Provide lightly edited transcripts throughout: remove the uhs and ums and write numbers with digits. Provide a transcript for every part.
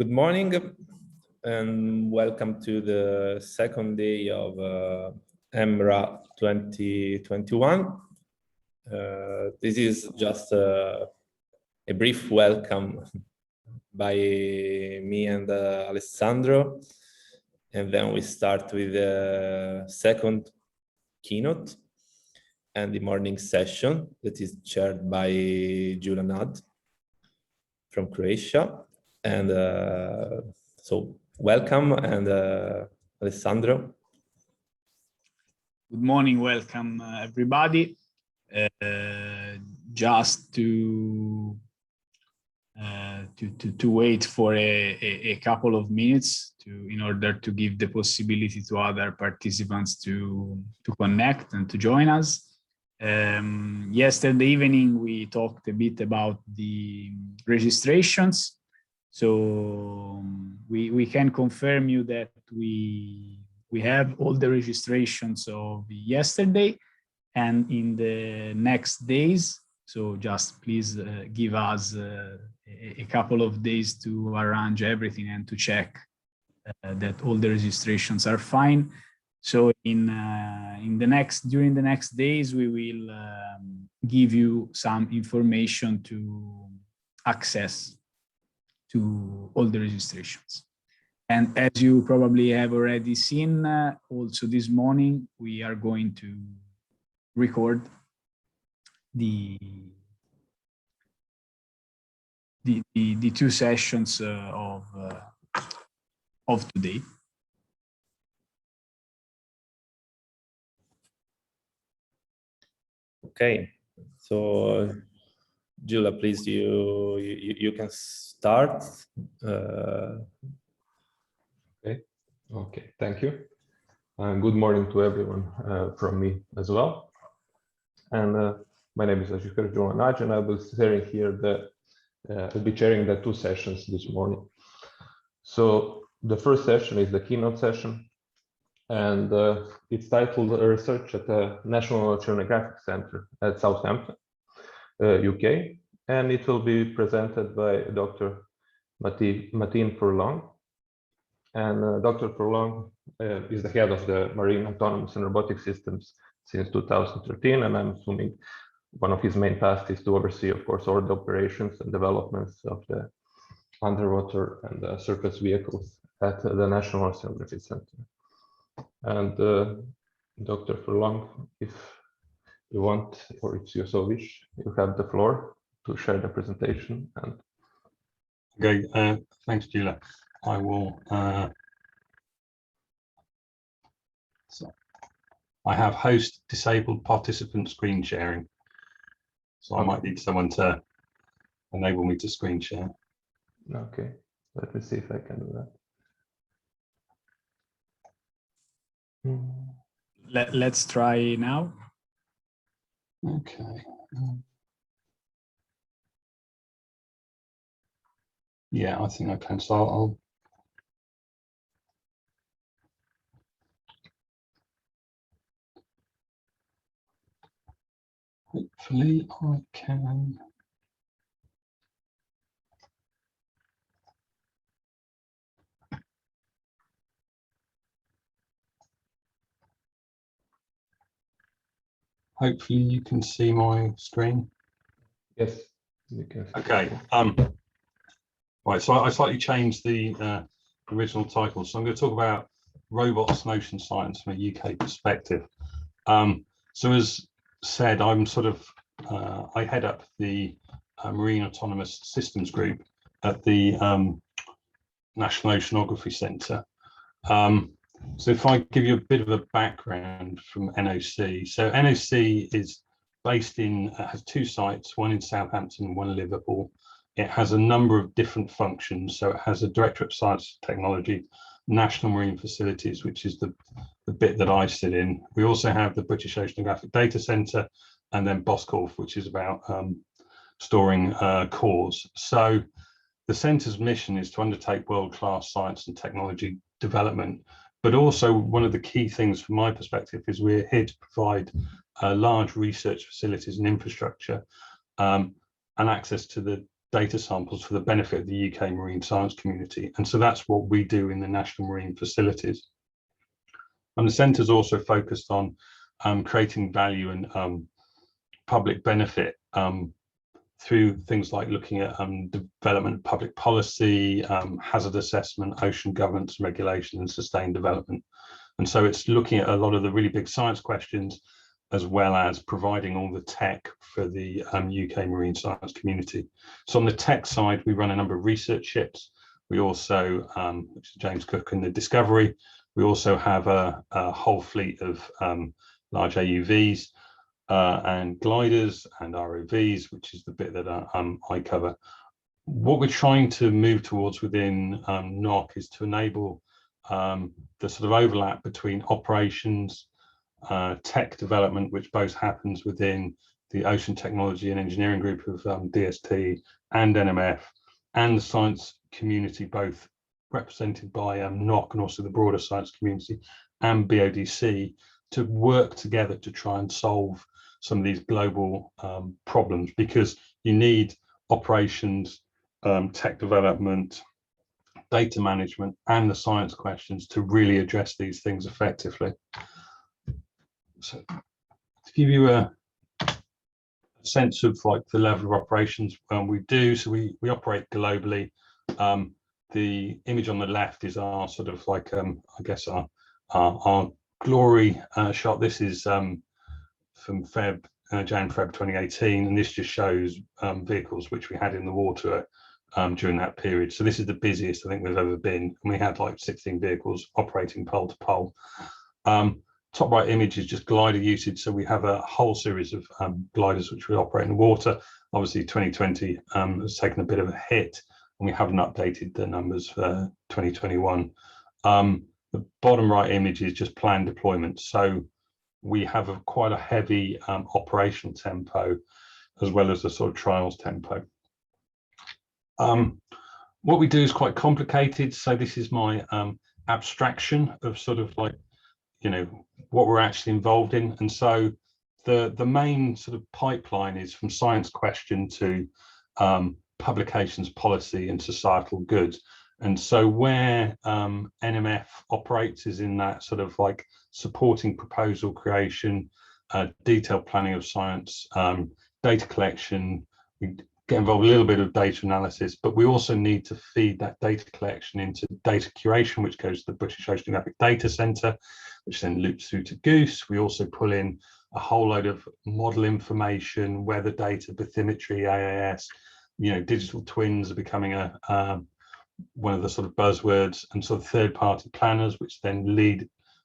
Good morning and welcome to the second day of EMRA 2021. This is just a brief welcome by me and Alessandro, and then we start with the second keynote and the morning session that is chaired by Girona from Croatia. And so welcome, and Alessandro. Good morning, welcome everybody. Just to wait for a couple of minutes in order to give the possibility to other participants to connect and to join us. Yesterday evening we talked a bit about the registrations. So we can confirm you that we have all the registrations of yesterday and in the next days. So just please give us a couple of days to arrange everything and to check that all the registrations are fine. So during the next days we will give you some information to access to all the registrations. And as you probably have already seen, also this morning, we are going to record the two sessions of today. Okay, so Giulia, please, you can start. Okay, thank you. Good morning to everyone from me as well. And my name is Girona, and I will be chairing the two sessions this morning. So the first session is the keynote session, and it's titled Research at the National Oceanographic Center at Southampton, UK, and it will be presented by Dr. Maaten Furlong. And Dr. Furlong is the head of the Marine Autonomous and Robotic Systems since 2013, and I'm assuming one of his main tasks is to oversee, of course, all the operations and developments of the underwater and surface vehicles at the National Oceanography Center. And Dr. Furlong, if you want, or if you so wish, you have the floor to share the presentation. And okay, thanks, Giulia. I will. So I have host disabled participant screen sharing, so I might need someone to enable me to screen share. Okay, let me see if I can do that. Let's try now. Okay. Yeah, I think I can. So I'll hopefully I can. Hopefully you can see my screen. Yes, you can. Okay. Right. So I slightly changed the original title. So I'm going to talk about robots and ocean science from a UK perspective. So as said, I'm sort of I head up the Marine Autonomous Systems Group at the National Oceanography Centre. So if I give you a bit of a background from NOC. So NOC is based has two sites, one in Southampton and one in Liverpool. It has a number of different functions. So it has a Directorate of Science and Technology, National Marine Facilities, which is the bit that I sit in. We also have the British Oceanographic Data Centre, and then Boscorf, which is about storing cores. So the centre's mission is to undertake world-class science and technology development, but also one of the key things from my perspective is we're here to provide large research facilities and infrastructure and access to the data samples for the benefit of the UK marine science community. And so that's what we do in the National Marine Facilities. And the centre is also focused on creating value and public benefit through things like looking at development of public policy, hazard assessment, ocean governance and regulation, and sustained development. And so it's looking at a lot of the really big science questions, as well as providing all the tech for the UK marine science community. So on the tech side, we run a number of research ships. We also, which is James Cook and the Discovery, we also have a whole fleet of large AUVs and gliders and ROVs, which is the bit that I cover. What we're trying to move towards within NOC is to enable the sort of overlap between operations, tech development, which both happens within the Ocean Technology and Engineering Group of DST and NMF, and the science community, both represented by NOC and also the broader science community and BODC, to work together to try and solve some of these global problems, because you need operations, tech development, data management, and the science questions to really address these things effectively. So to give you a sense of like the level of operations we do, so we operate globally. The image on the left is our sort of like I guess our glory shot. This is from Jan Feb 2018, and this just shows vehicles which we had in the water during that period. So this is the busiest I think we've ever been, and we had like 16 vehicles operating pole to pole. Top right image is just glider usage. So we have a whole series of gliders which we operate in the water. Obviously 2020 has taken a bit of a hit, and we haven't updated the numbers for 2021. The bottom right image is just planned deployment. So we have quite a heavy operational tempo, as well as the sort of trials tempo. What we do is quite complicated. So this is my abstraction of sort of like, you know, what we're actually involved in. And so the main sort of pipeline is from science question to publications, policy, and societal goods. And so where NMF operates is in that sort of like supporting proposal creation, detailed planning of science, data collection. We get involved a little bit of data analysis, but we also need to feed that data collection into data curation, which goes to the British Oceanographic Data Centre, which then loops through to Goose. We also pull in a whole load of model information, weather data, bathymetry, AAS. You know, digital twins are becoming one of the sort of buzzwords, and sort of third-party planners, which then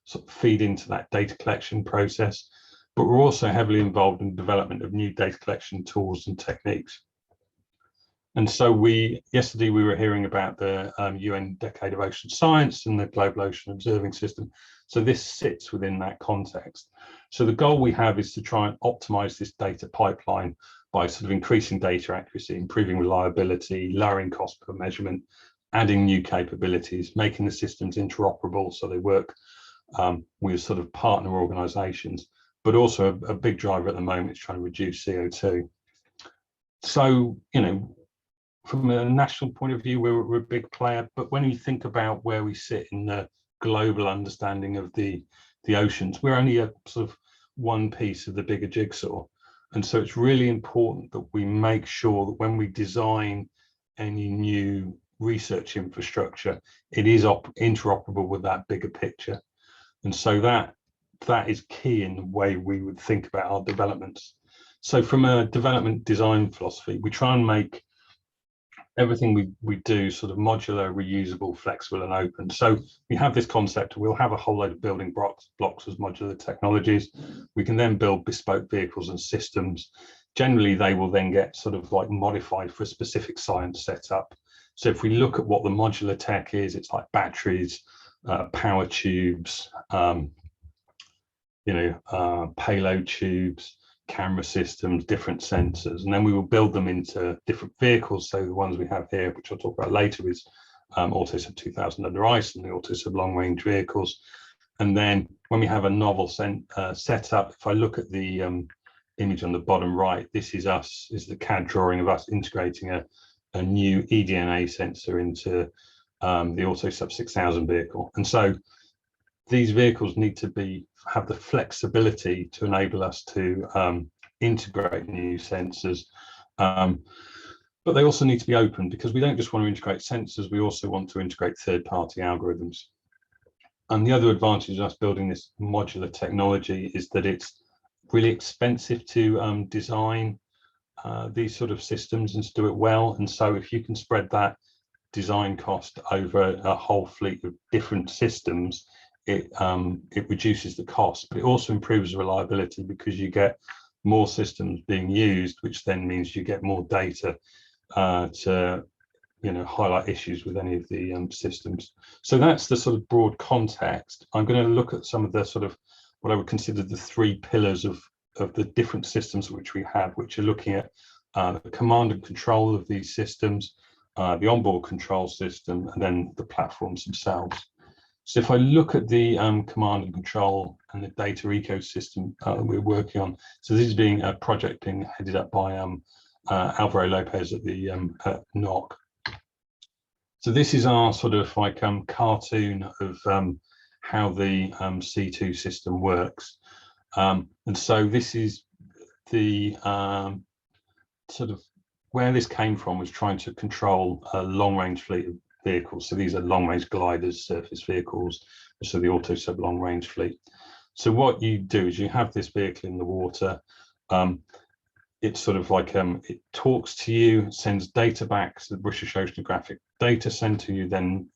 sort of feed into that data collection process. But we're also heavily involved in the development of new data collection tools and techniques. And so yesterday we were hearing about the UN Decade of Ocean Science and the Global Ocean Observing System. So this sits within that context. So the goal we have is to try and optimize this data pipeline by sort of increasing data accuracy, improving reliability, lowering cost per measurement, adding new capabilities, making the systems interoperable so they work with sort of partner organizations, but also a big driver at the moment is trying to reduce CO2. So, you know, from a national point of view, we're a big player, but when you think about where we sit in the global understanding of the oceans, we're only a sort of one piece of the bigger jigsaw. And so it's really important that we make sure that when we design any new research infrastructure, it is interoperable with that bigger picture. And so that is key in the way we would think about our developments. So from a development design philosophy, we try and make everything we do sort of modular, reusable, flexible, and open. So we have this concept, we'll have a whole load of building blocks as modular technologies. We can then build bespoke vehicles and systems. Generally, they will then get sort of like modified for a specific science setup. So if we look at what the modular tech is, it's like batteries, power tubes, payload tubes, camera systems, different sensors, and then we will build them into different vehicles. So the ones we have here, which I'll talk about later, is AutoSub 2000 under ice and the AutoSub long range vehicles. And then when we have a novel setup, if I look at the image on the bottom right, this is the CAD drawing of us integrating a a new eDNA sensor into the AutoSub 6000 vehicle. And so these vehicles need to have the flexibility to enable us to integrate new sensors. But they also need to be open, because we don't just want to integrate sensors, we also want to integrate third-party algorithms. And the other advantage of us building this modular technology is that it's really expensive to design these sort of systems and to do it well. And so if you can spread that design cost over a whole fleet of different systems, it reduces the cost, but it also improves the reliability, because you get more systems being used, which then means you get more data to highlight issues with any of the systems. So that's the sort of broad context. I'm going to look at some of the sort of what I would consider the three pillars of the different systems which we have, which are looking at the command and control of these systems, the onboard control system, and then the platforms themselves. So if I look at the command and control and the data ecosystem that we're working on, so this is a project being headed up by Alvaro Lopez at the NOC. So this is our sort of like cartoon of how the C2 system works. And so this is the sort of where this came from, was trying to control a long-range fleet of vehicles. So these are long-range gliders, surface vehicles, so the AutoSub long-range fleet. So what you do is you have this vehicle in the water. It's sort of like it talks to you, sends data back to the British Oceanographic Data Centre. You then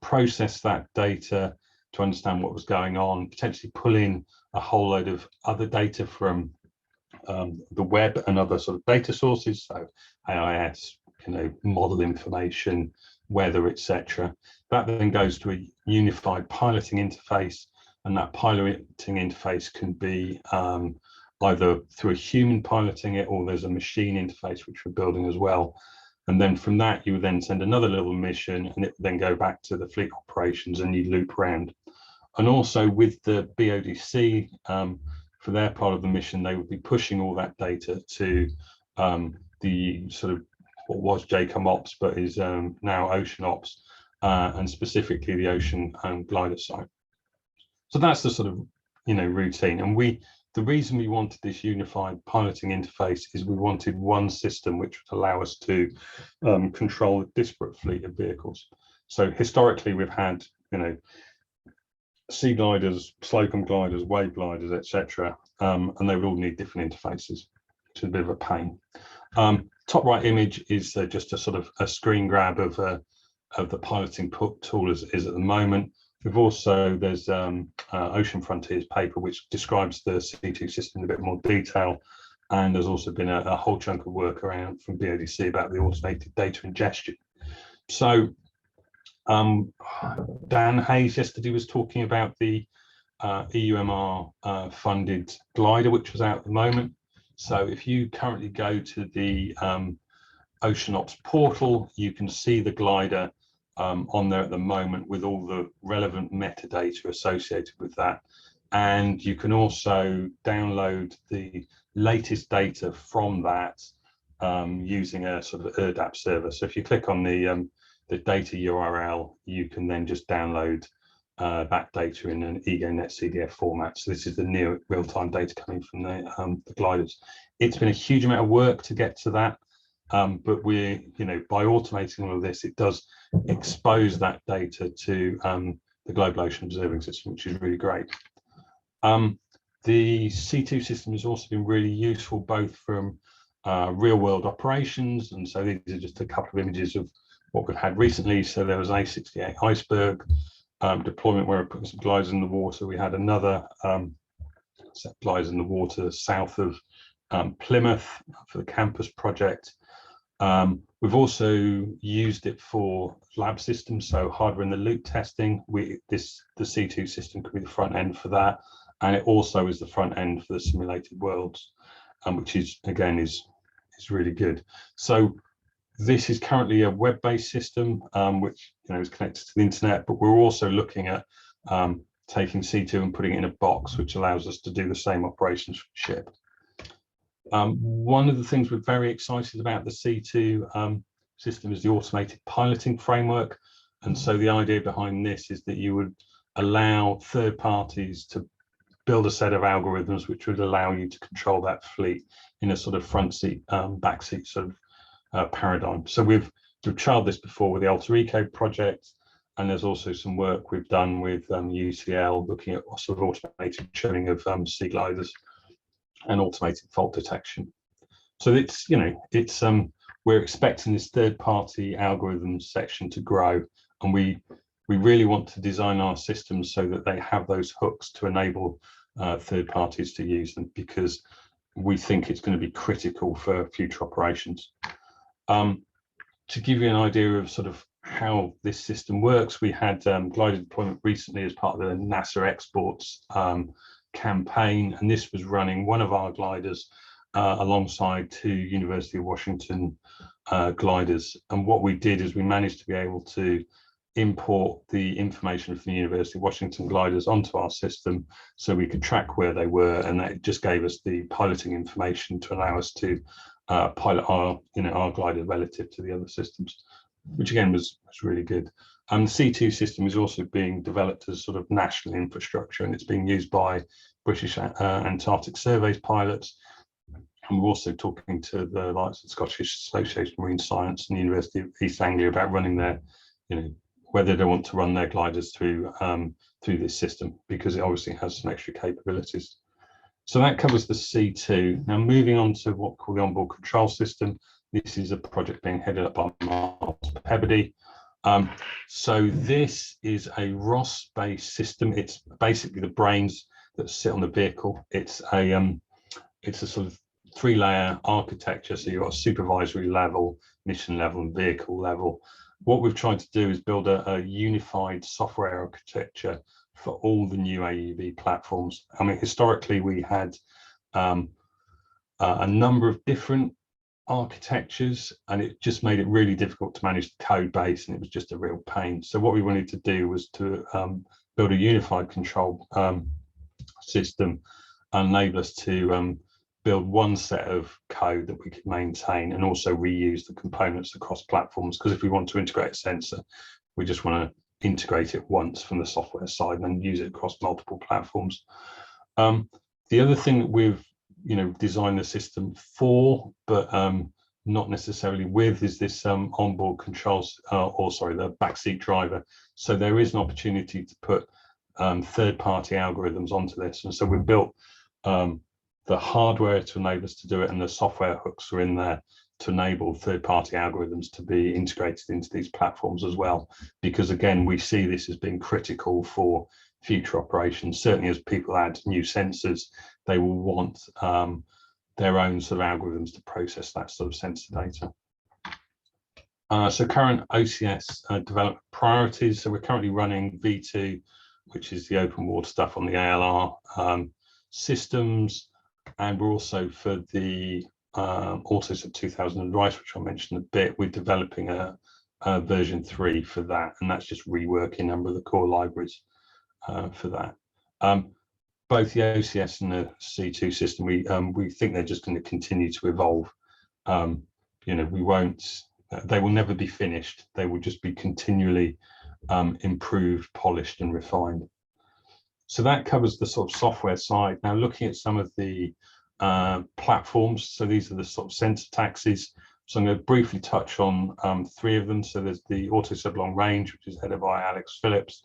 process that data to understand what was going on, potentially pull in a whole load of other data from the web and other sort of data sources, so AIS, model information, weather, etc. That then goes to a unified piloting interface, and that piloting interface can be either through a human piloting it, or there's a machine interface which we're building as well. And then from that, you would then send another little mission, and it would then go back to the fleet operations, and you loop around. And also with the BODC, for their part of the mission, they would be pushing all that data to the sort of what was JCOM Ops, but is now Ocean Ops, and specifically the Ocean glider site. So that's the sort of routine. And the reason we wanted this unified piloting interface is we wanted one system which would allow us to control a disparate fleet of vehicles. So historically, we've had sea gliders, slocum gliders, wave gliders, etc., and they would all need different interfaces, which is a bit of a pain. Top right image is just a sort of a screen grab of the piloting tool as is at the moment. We've also, there's Ocean Frontiers paper which describes the C2 system in a bit more detail, and there's also been a whole chunk of work around from BODC about the automated data ingestion. So Dan Hayes yesterday was talking about the EUMR funded glider, which was out at the moment. So if you currently go to the Ocean Ops portal, you can see the glider on there at the moment with all the relevant metadata associated with that. And you can also download the latest data from that using a sort of ERDAP server. So if you click on the data URL, you can then just download that data in an EGONet CDF format. So this is the near real-time data coming from the gliders. It's been a huge amount of work to get to that, but we're, by automating all of this, it does expose that data to the Global Ocean Observing System, which is really great. The C2 system has also been really useful both from real-world operations, and so these are just a couple of images of what we've had recently. So there was an A68 iceberg deployment where we put some gliders in the water. We had another set of gliders in the water south of Plymouth for the campus project. We've also used it for lab systems, so hardware in the loop testing. The C2 system could be the front end for that, and it also is the front end for the simulated worlds, which is again is really good. So this is currently a web-based system, which is connected to the internet, but we're also looking at taking C2 and putting it in a box, which allows us to do the same operations from ship. One of the things we're very excited about the C2 system is the automated piloting framework. And so the idea behind this is that you would allow third parties to build a set of algorithms which would allow you to control that fleet in a sort of front seat, back seat sort of paradigm. So we've trialed this before with the Alter Eco project, and there's also some work we've done with UCL looking at sort of automated trimming of sea gliders and automated fault detection. So it's, you know, it's we're expecting this third-party algorithms section to grow, and we really want to design our systems so that they have those hooks to enable third parties to use them, because we think it's going to be critical for future operations. To give you an idea of sort of how this system works, we had glider deployment recently as part of the NASA exports campaign, and this was running one of our gliders alongside 2 University of Washington gliders. And what we did is we managed to be able to import the information from the University of Washington gliders onto our system so we could track where they were, and that just gave us the piloting information to allow us to pilot our, you know, our glider relative to the other systems, which again was really good. The C2 system is also being developed as sort of national infrastructure, and it's being used by British Antarctic Surveys pilots. And we're also talking to the likes of the Scottish Association of Marine Science and the University of East Anglia about running their, you know, whether they want to run their gliders through this system, because it obviously has some extra capabilities. So that covers the C2. Now moving on to what we call the onboard control system. This is a project being headed up by Papaelias. So this is a ROS-based system. It's basically the brains that sit on the vehicle. It's a sort of 3-layer architecture. So you've got a supervisory level, mission level, and vehicle level. What we've tried to do is build a unified software architecture for all the new AUV platforms. I mean, historically we had a number of different architectures, and it just made it really difficult to manage the code base, and it was just a real pain. So what we wanted to do was to build a unified control system and enable us to build one set of code that we could maintain and also reuse the components across platforms, because if we want to integrate a sensor, we just want to integrate it once from the software side and then use it across multiple platforms. The other thing that we've, you know, designed the system for, but not necessarily with, is this onboard controls, the backseat driver. So there is an opportunity to put third-party algorithms onto this, and so we've built the hardware to enable us to do it, and the software hooks are in there to enable third-party algorithms to be integrated into these platforms as well. Because again, we see this as being critical for future operations. Certainly as people add new sensors, they will want their own sort of algorithms to process that sort of sensor data. So current OCS development priorities. So we're currently running V2, which is the open water stuff on the ALR systems. And we're also, for the AutoSub 2000 RISE, which I'll mention a bit, we're developing a version 3 for that, and that's just reworking a number of the core libraries for that. Both the OCS and the C2 system, we think they're just going to continue to evolve. You know, they will never be finished. They will just be continually improved, polished, and refined. So that covers the sort of software side. Now looking at some of the platforms, so these are the sort of sensor taxis. So I'm going to briefly touch on 3 of them. So there's the AutoSub Long Range, which is headed by Alex Phillips,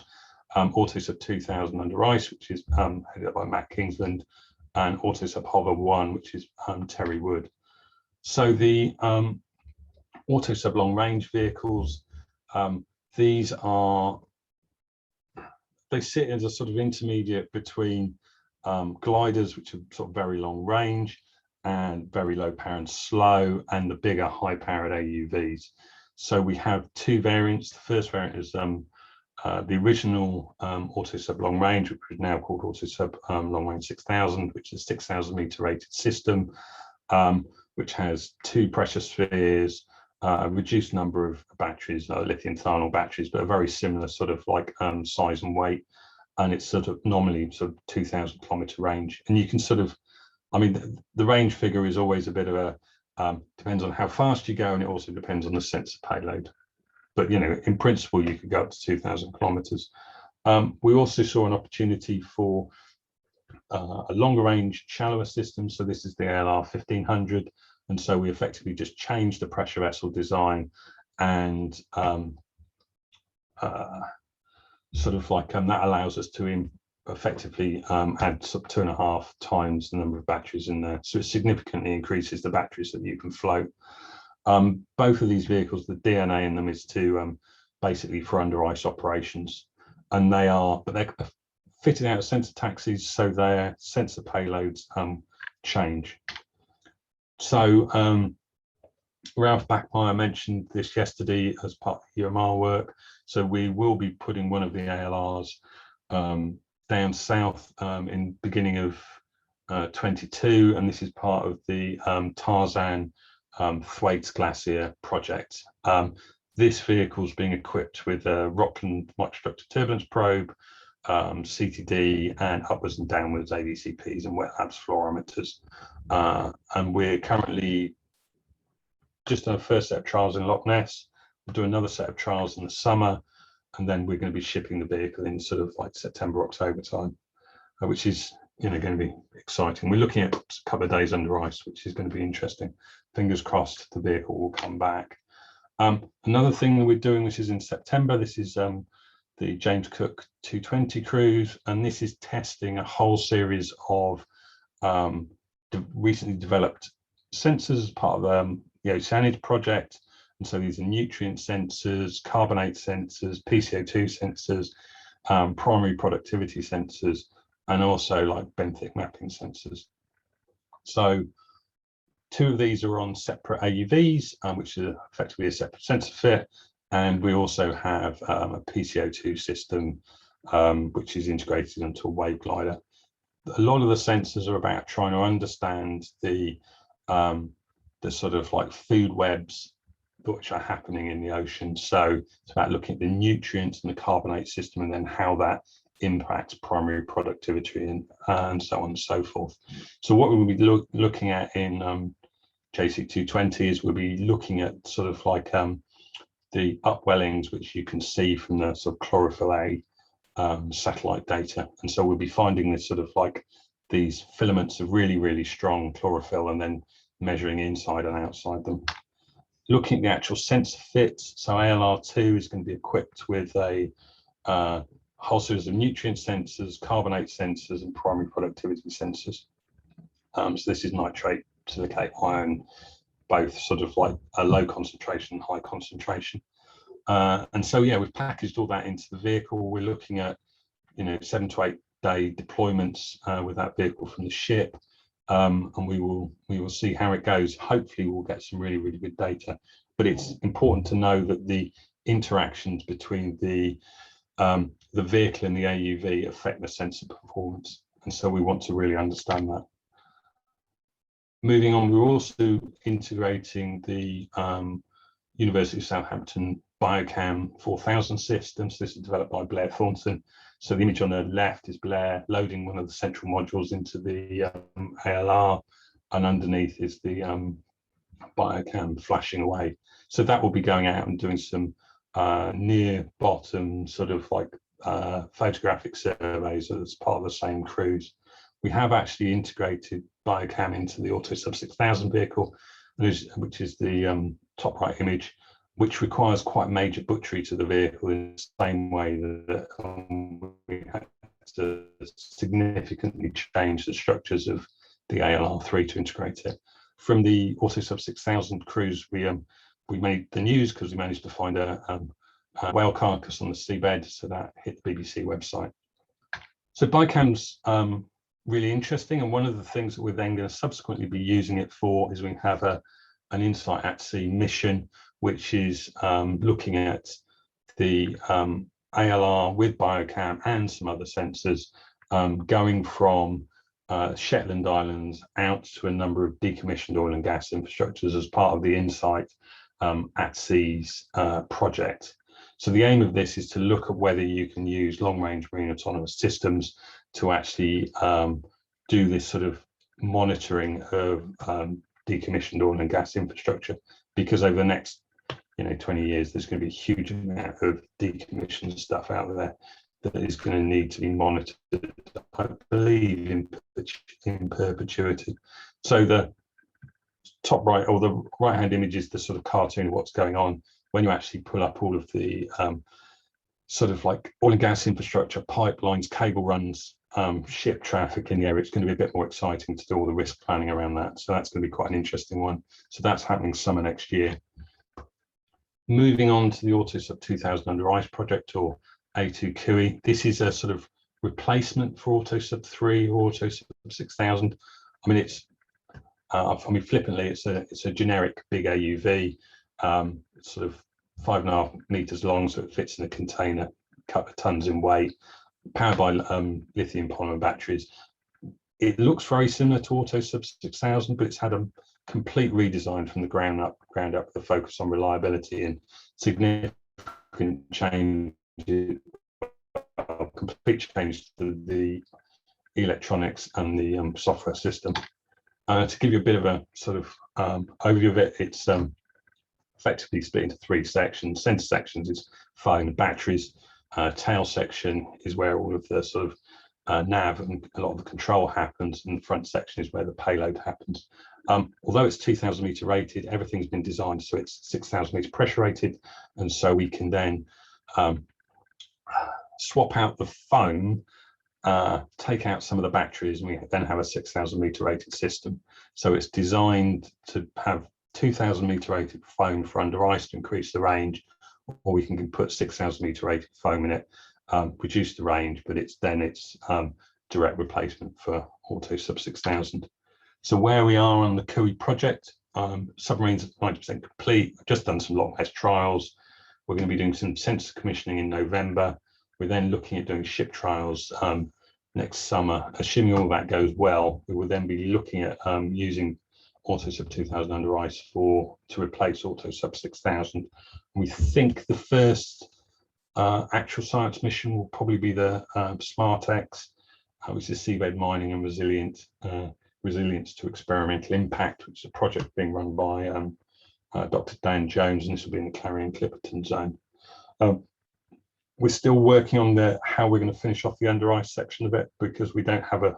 AutoSub 2000 Under Ice, which is headed up by Matt Kingsland, and AutoSub Hover 1, which is Terry Wood. So the AutoSub Long Range vehicles, these are, they sit as a sort of intermediate between gliders, which are sort of very long range and very low power and slow, and the bigger high powered AUVs. So we have 2 variants. The first variant is the original AutoSub Long Range, which is now called AutoSub Long Range 6000, which is a 6,000 meter rated system, which has 2 pressure spheres, a reduced number of batteries, lithium thionyl batteries, but a very similar sort of like size and weight, and it's sort of nominally sort of 2,000 kilometer range. And you can sort of, I mean, the range figure is always a bit of Depends on how fast you go, and it also depends on the sensor payload. But in principle, you could go up to 2,000 kilometers. We also saw an opportunity for a longer range, shallower system. So this is the ALR 1500, and so we effectively just changed the pressure vessel design and sort of like that allows us to effectively add sort of 2.5 times the number of batteries in there. So it significantly increases the batteries that you can float. Both of these vehicles, the DNA in them is to basically for under ice operations, and they're fitted out as sensor taxis, so their sensor payloads change. So Ralph Backmeyer mentioned this yesterday as part of UMR work. So we will be putting one of the ALRs down south in beginning of 22, and this is part of the Tarzan Thwaites Glacier project. This vehicle is being equipped with a Rockland microstructure turbulence probe, CTD, and upwards and downwards ADCPs and wet labs fluorometers. And we're currently just done a first set of trials in Loch Ness. We'll do another set of trials in the summer, and then we're going to be shipping the vehicle in sort of like September, October time, which is going to be exciting. We're looking at a couple of days under ice, which is going to be interesting. Fingers crossed the vehicle will come back. Another thing that we're doing, which is in September, this is the James Cook 220 cruise, and this is testing a whole series of recently developed sensors as part of the Oceanography project. And so these are nutrient sensors, carbonate sensors, PCO2 sensors, primary productivity sensors, and also like benthic mapping sensors. So 2 of these are on separate AUVs, which is effectively a separate sensor fit. And we also have a PCO2 system, which is integrated into a wave glider. A lot of the sensors are about trying to understand the sort of like food webs which are happening in the ocean. So it's about looking at the nutrients and the carbonate system, and then how that impacts primary productivity and so on and so forth. So what we'll be looking at in JC220 is we'll be looking at sort of like the upwellings, which you can see from the sort of chlorophyll A satellite data. And so we'll be finding this sort of like these filaments of really, really strong chlorophyll, and then measuring inside and outside them. Looking at the actual sensor fits, so ALR2 is going to be equipped with a whole series of nutrient sensors, carbonate sensors, and primary productivity sensors. So this is nitrate, silicate, iron, both sort of like a low concentration and high concentration. And so, yeah, we've packaged all that into the vehicle. We're looking at, 7 to 8 day deployments with that vehicle from the ship. And we will see how it goes. Hopefully we'll get some really, really good data, but it's important to know that the interactions between the vehicle and the AUV affect the sensor performance. And so we want to really understand that. Moving on, we're also integrating the University of Southampton Biocam 4000 systems. This is developed by Blair Thornton. So the image on the left is Blair loading one of the central modules into the ALR, and underneath is the Biocam flashing away. So that will be going out and doing some near bottom sort of like photographic surveys as part of the same cruise. We have actually integrated Biocam into the Autosub 6000 vehicle, which is the top right image, which requires quite major butchery to the vehicle in the same way that we had to significantly change the structures of the ALR3 to integrate it. From the Autosub 6000 cruise, we made the news because we managed to find a whale carcass on the seabed, so that hit the BBC website. So Biocam's really interesting, and one of the things that we're then going to subsequently be using it for is we have an Insight at Sea mission, which is looking at the ALR with Biocam and some other sensors going from Shetland Islands out to a number of decommissioned oil and gas infrastructures as part of the Insight at Seas project. So the aim of this is to look at whether you can use long-range marine autonomous systems to actually do this sort of monitoring of decommissioned oil and gas infrastructure, because over the next 20 years, there's going to be a huge amount of decommissioned stuff out there that is going to need to be monitored, I believe, in perpetuity. So the top right, or the right-hand image, is the sort of cartoon of what's going on when you actually pull up all of the sort of like oil and gas infrastructure, pipelines, cable runs, ship traffic in the area. It's going to be a bit more exciting to do all the risk planning around that. So that's going to be quite an interesting one. So that's happening summer next year. Moving on to the AutoSub 2000 under ICE project, or A2QE. This is a sort of replacement for AutoSub 3 or AutoSub 6000. I mean, flippantly, it's a generic big AUV. It's sort of 5.5 meters long, so it fits in a container, a couple of tons in weight, powered by lithium polymer batteries. It looks very similar to AutoSub 6000, but it's had a complete redesign from the ground up, with a focus on reliability and significant change, complete change to the electronics and the software system. To give you a bit of a sort of overview of it, it's effectively split into 3 sections. Center sections is firing the batteries. Tail section is where all of the sort of nav and a lot of the control happens, and the front section is where the payload happens. Although it's 2,000 meter rated, everything's been designed so it's 6,000 meter pressure rated, and so we can then swap out the foam, take out some of the batteries, and we then have a 6,000 meter rated system. So it's designed to have 2,000 meter rated foam for under ice to increase the range, or we can put 6,000 meter rated foam in it, reduce the range, but it's direct replacement for AutoSub 6000. So where we are on the CUI project, submarines are 90% complete. I've just done some long test trials. We're going to be doing some sensor commissioning in November. We're then looking at doing ship trials next summer. Assuming all that goes well, we will then be looking at using AutoSub 2000 under ICE to replace AutoSub 6000. We think the first actual science mission will probably be the SmartX, which is seabed mining and resilience to experimental impact, which is a project being run by Dr. Dan Jones, and this will be in the Clarion-Clipperton zone. We're still working on how we're going to finish off the under ice section of it, because we don't have a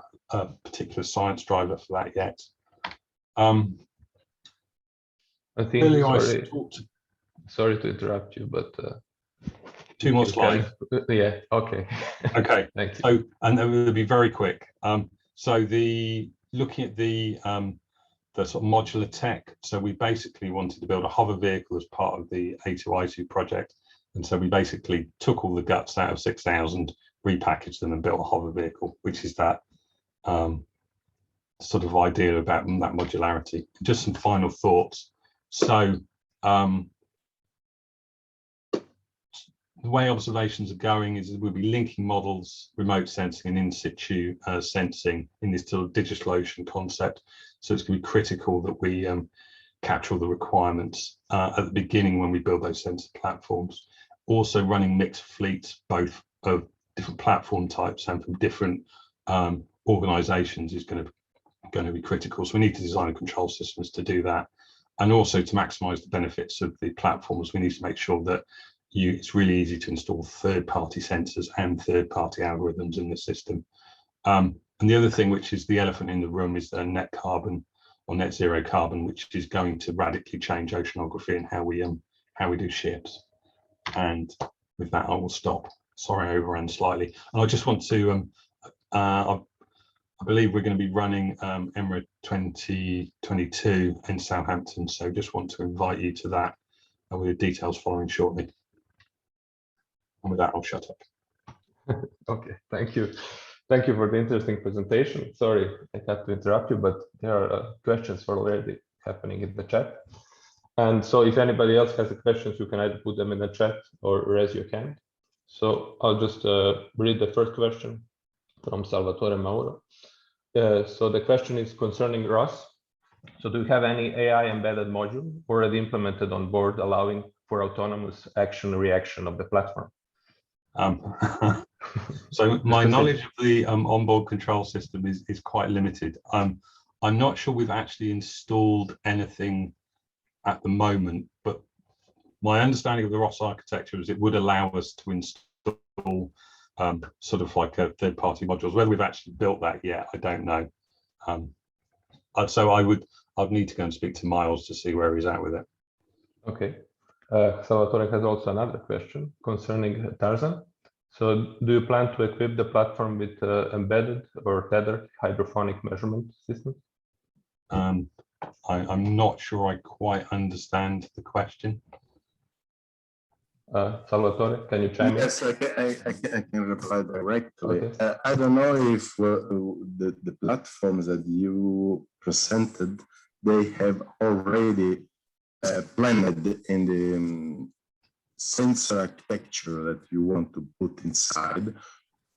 particular science driver for that yet. I think, sorry to interrupt you, but 2 more slides. Yeah, okay. Okay. Thank you. So, and it will be very quick. So looking at the sort of modular tech, so we basically wanted to build a hover vehicle as part of the A2I2 project. And so we basically took all the guts out of 6000, repackaged them and built a hover vehicle, which is that sort of idea about that modularity. Just some final thoughts. So the way observations are going is we'll be linking models, remote sensing and in situ sensing in this sort of digital ocean concept. So it's going to be critical that we capture all the requirements at the beginning when we build those sensor platforms. Also running mixed fleets, both of different platform types and from different organizations, is going to be critical. So we need to design control systems to do that. And also to maximize the benefits of the platforms, we need to make sure that it's really easy to install third-party sensors and third-party algorithms in the system. And the other thing, which is the elephant in the room, is the net carbon or net zero carbon, which is going to radically change oceanography and how we do ships. And with that, I will stop. Sorry, I overran slightly. And I just want to, I believe we're going to be running EMRA2022 in Southampton. So just want to invite you to that, and with the details following shortly. And with that, I'll shut up. Okay, thank you. Thank you for the interesting presentation. Sorry, I had to interrupt you, but there are questions already happening in the chat. And so if anybody else has questions, you can either put them in the chat or raise your hand. So I'll just read the first question from Salvatore Mauro. So the question is concerning ROS. So do you have any AI embedded module already implemented on board, allowing for autonomous action reaction of the platform? So my knowledge of the onboard control system is quite limited. I'm not sure we've actually installed anything at the moment, but my understanding of the ROS architecture is it would allow us to install sort of like a third-party modules. Whether we've actually built that yet, I don't know. So I'd need to go and speak to Miles to see where he's at with it. Okay. Salvatore has also another question concerning Tarzan. So do you plan to equip the platform with embedded or tethered hydrophonic measurement systems? I'm not sure I quite understand the question. Salvatore, can you chime in? Yes, I can reply directly. Okay. I don't know if the platforms that you presented, they have already planned in the sensor architecture that you want to put inside.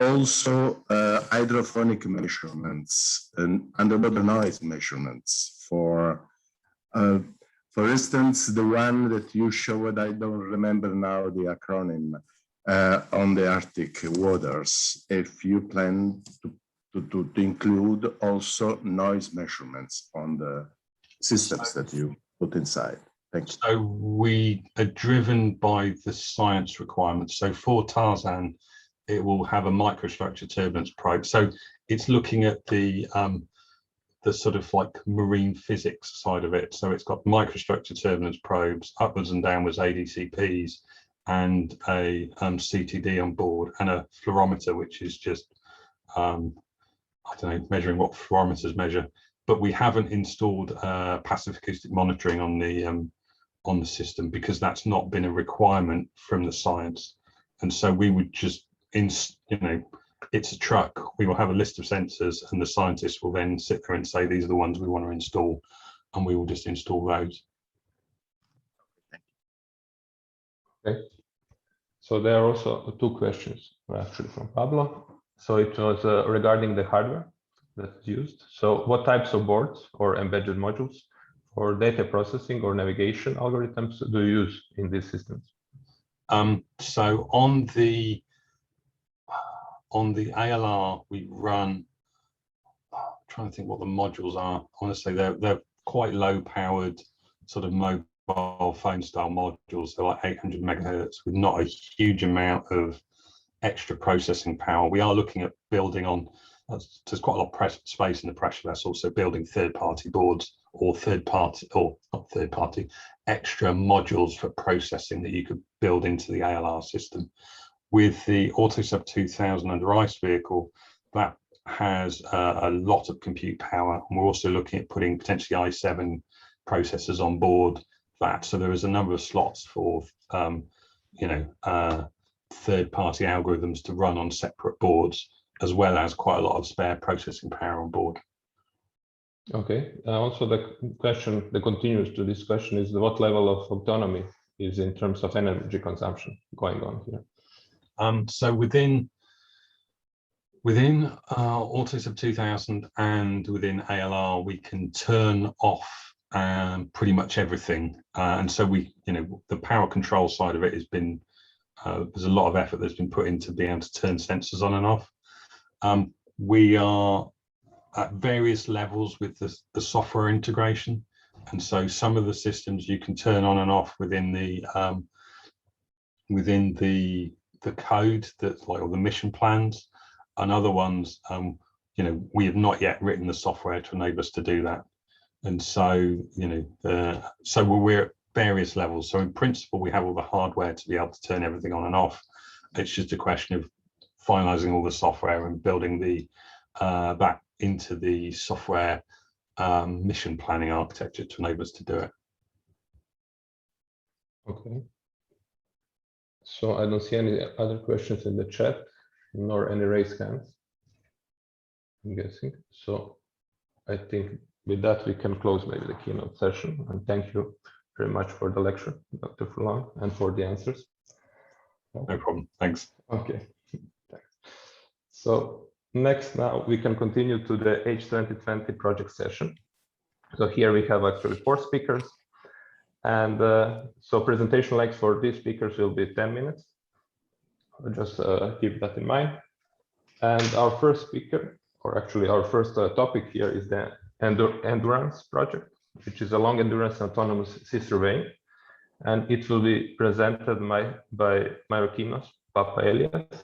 Also, hydrophonic measurements and underwater noise measurements for instance, the one that you showed, I don't remember now the acronym, on the Arctic waters, if you plan to include also noise measurements on the systems that you put inside. Thank you. So we are driven by the science requirements. So for Tarzan, it will have a microstructure turbulence probe. So it's looking at the sort of like marine physics side of it. So it's got microstructure turbulence probes, upwards and downwards ADCPs, and a CTD on board, and a fluorometer, which is just, I don't know, measuring what fluorometers measure. But we haven't installed passive acoustic monitoring on the system because that's not been a requirement from the science. And so we would just, it's a truck. We will have a list of sensors, and the scientists will then sit there and say, these are the ones we want to install, and we will just install those. Okay. So there are also two questions actually from Pablo. So it was regarding the hardware that's used. So what types of boards or embedded modules for data processing or navigation algorithms do you use in these systems? So on the ALR, we run, I'm trying to think what the modules are. I want to say they're quite low powered sort of mobile phone style modules. They're like 800 megahertz with not a huge amount of extra processing power. We are looking at building on, there's quite a lot of space in the pressure vessel, so building third-party boards or extra modules for processing that you could build into the ALR system. With the AutoSub 2000 under ICE vehicle, that has a lot of compute power, and we're also looking at putting potentially i7 processors on board that. So there is a number of slots for third-party algorithms to run on separate boards, as well as quite a lot of spare processing power on board. Okay. Also, the question that continues to this question is what level of autonomy is in terms of energy consumption going on here? So within AutoSub 2000 and within ALR, we can turn off pretty much everything, and so the power control side of it has been there's a lot of effort that's been put into being able to turn sensors on and off. We are at various levels with the software integration, and so some of the systems you can turn on and off within the code that's like all the mission plans, and other ones we have not yet written the software to enable us to do that. And so so we're at various levels. So in principle we have all the hardware to be able to turn everything on and off. It's just a question of finalizing all the software and building the that into the software mission planning architecture to enable us to do it. Okay. So I don't see any other questions in the chat, nor any raised hands, I'm guessing. So I think with that, we can close maybe the keynote session. And thank you very much for the lecture, Dr. Furlong, and for the answers. No problem. Thanks. Okay. Thanks. So next, now we can continue to the H2020 project session. So here we have actually 4 speakers. And so presentation length for these speakers will be 10 minutes. I'll just keep that in mind. And our first speaker, or actually our first topic here, is the ENDURUNS project, which is a long endurance autonomous sea surveying, and it will be presented by Mayorkinos Papaelias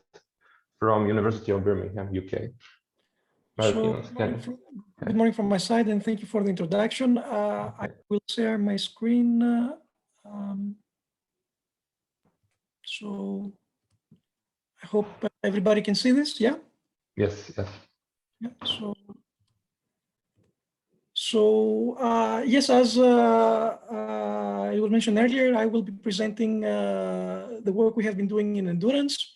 from University of Birmingham, UK. Mayorkinos, good morning from my side, and thank you for the introduction. I will share my screen. So I hope everybody can see this. Yeah. Yes. Yes. Yeah. Yes, as it was mentioned earlier, I will be presenting the work we have been doing in endurance.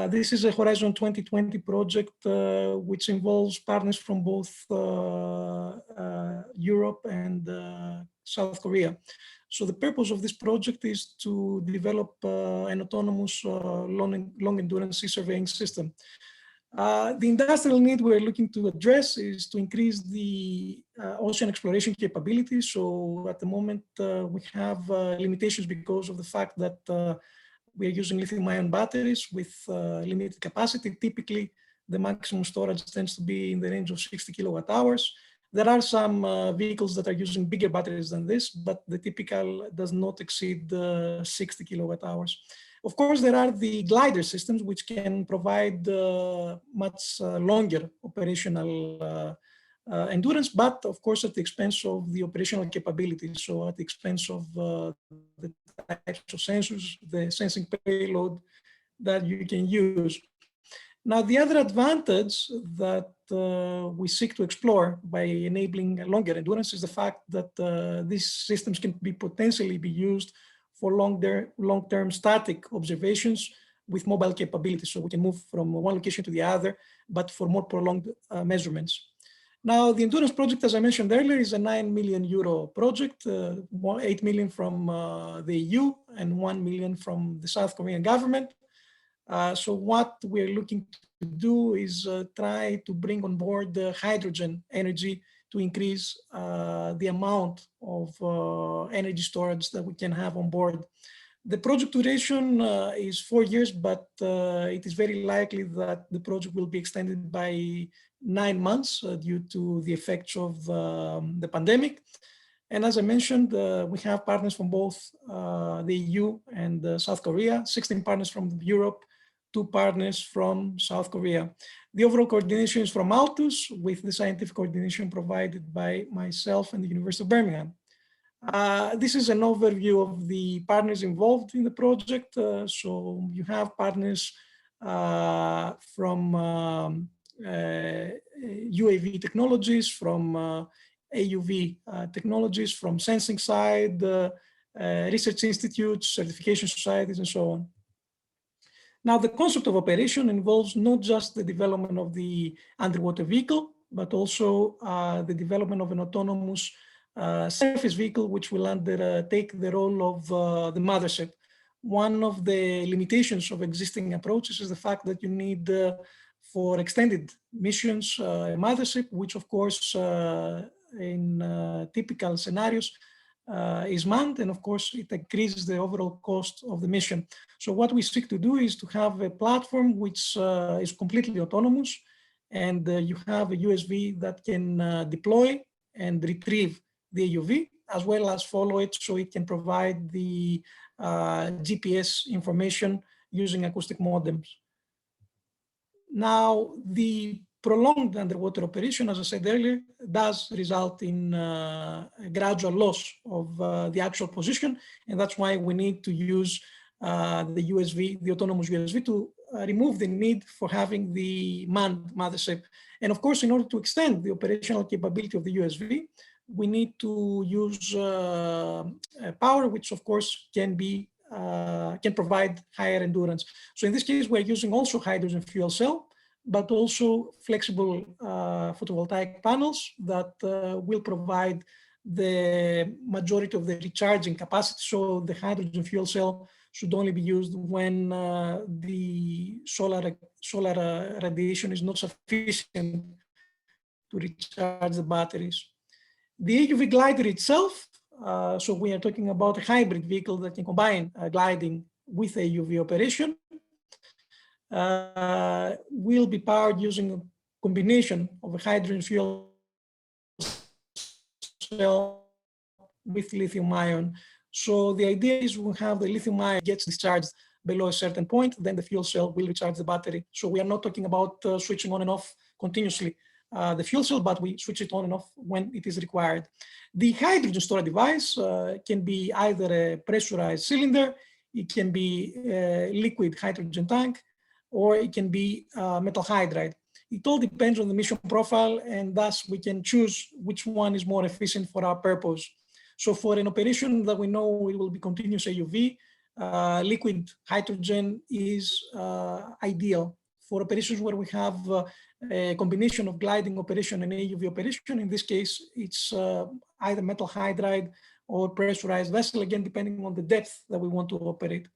This is a Horizon 2020 project, which involves partners from both Europe and South Korea. So the purpose of this project is to develop an autonomous long endurance sea surveying system. The industrial need we're looking to address is to increase the ocean exploration capabilities. So at the moment, we have limitations because of the fact that we are using lithium-ion batteries with limited capacity. Typically, the maximum storage tends to be in the range of 60 kilowatt hours. There are some vehicles that are using bigger batteries than this, but the typical does not exceed 60 kilowatt hours. Of course, there are the glider systems, which can provide much longer operational endurance, but of course at the expense of the operational capabilities. So at the expense of the types of sensors, the sensing payload that you can use. Now, the other advantage that we seek to explore by enabling longer endurance is the fact that these systems can be potentially be used for long-term static observations with mobile capabilities. So we can move from one location to the other, but for more prolonged measurements. Now, the Endurance project, as I mentioned earlier, is a €9 million project, 8 million from the EU and 1 million from the South Korean government. So what we're looking to do is try to bring on board the hydrogen energy to increase the amount of energy storage that we can have on board. The project duration is 4 years, but it is very likely that the project will be extended by 9 months due to the effects of the pandemic. And as I mentioned, we have partners from both the EU and South Korea, 16 partners from Europe, 2 partners from South Korea. The overall coordination is from Altus, with the scientific coordination provided by myself and the University of Birmingham. This is an overview of the partners involved in the project. So you have partners from UAV technologies, from AUV technologies, from sensing side, research institutes, certification societies, and so on. Now, the concept of operation involves not just the development of the underwater vehicle, but also the development of an autonomous surface vehicle, which will undertake the role of the mothership. One of the limitations of existing approaches is the fact that you need, for extended missions, a mothership, which of course, in typical scenarios, is manned, and of course it increases the overall cost of the mission. So what we seek to do is to have a platform which is completely autonomous, and you have a USV that can deploy and retrieve the AUV, as well as follow it so it can provide the GPS information using acoustic modems. Now, the prolonged underwater operation, as I said earlier, does result in a gradual loss of the actual position, and that's why we need to use the USV, the autonomous USV, to remove the need for having the manned mothership. And of course, in order to extend the operational capability of the USV, we need to use power, which of course can provide higher endurance. So in this case, we're using also hydrogen fuel cell, but also flexible photovoltaic panels that will provide the majority of the recharging capacity. So the hydrogen fuel cell should only be used when the solar radiation is not sufficient to recharge the batteries. The AUV glider itself, so we are talking about a hybrid vehicle that can combine gliding with AUV operation, will be powered using a combination of a hydrogen fuel cell with lithium ion. So the idea is we have the lithium ion gets discharged below a certain point, then the fuel cell will recharge the battery. So we are not talking about switching on and off continuously the fuel cell, but we switch it on and off when it is required. The hydrogen storage device can be either a pressurized cylinder, it can be a liquid hydrogen tank, or it can be metal hydride. It all depends on the mission profile, and thus we can choose which one is more efficient for our purpose. So for an operation that we know it will be continuous AUV, liquid hydrogen is ideal. For operations where we have a combination of gliding operation and AUV operation, in this case, it's either metal hydride or pressurized vessel, again, depending on the depth that we want to operate.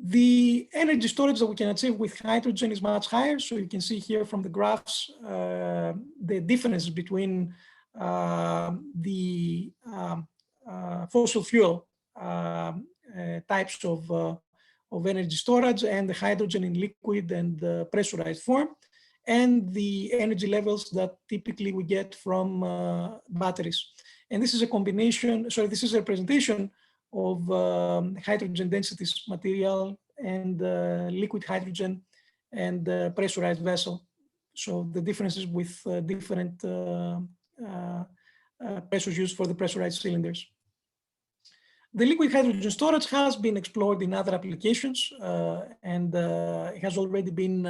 The energy storage that we can achieve with hydrogen is much higher. So you can see here from the graphs, the difference between the fossil fuel types of energy storage and the hydrogen in liquid and pressurized form, and the energy levels that typically we get from batteries. And this is a combination, sorry, this is a representation of hydrogen densities material and liquid hydrogen and pressurized vessel. So the differences with different pressures used for the pressurized cylinders. The liquid hydrogen storage has been explored in other applications and has already been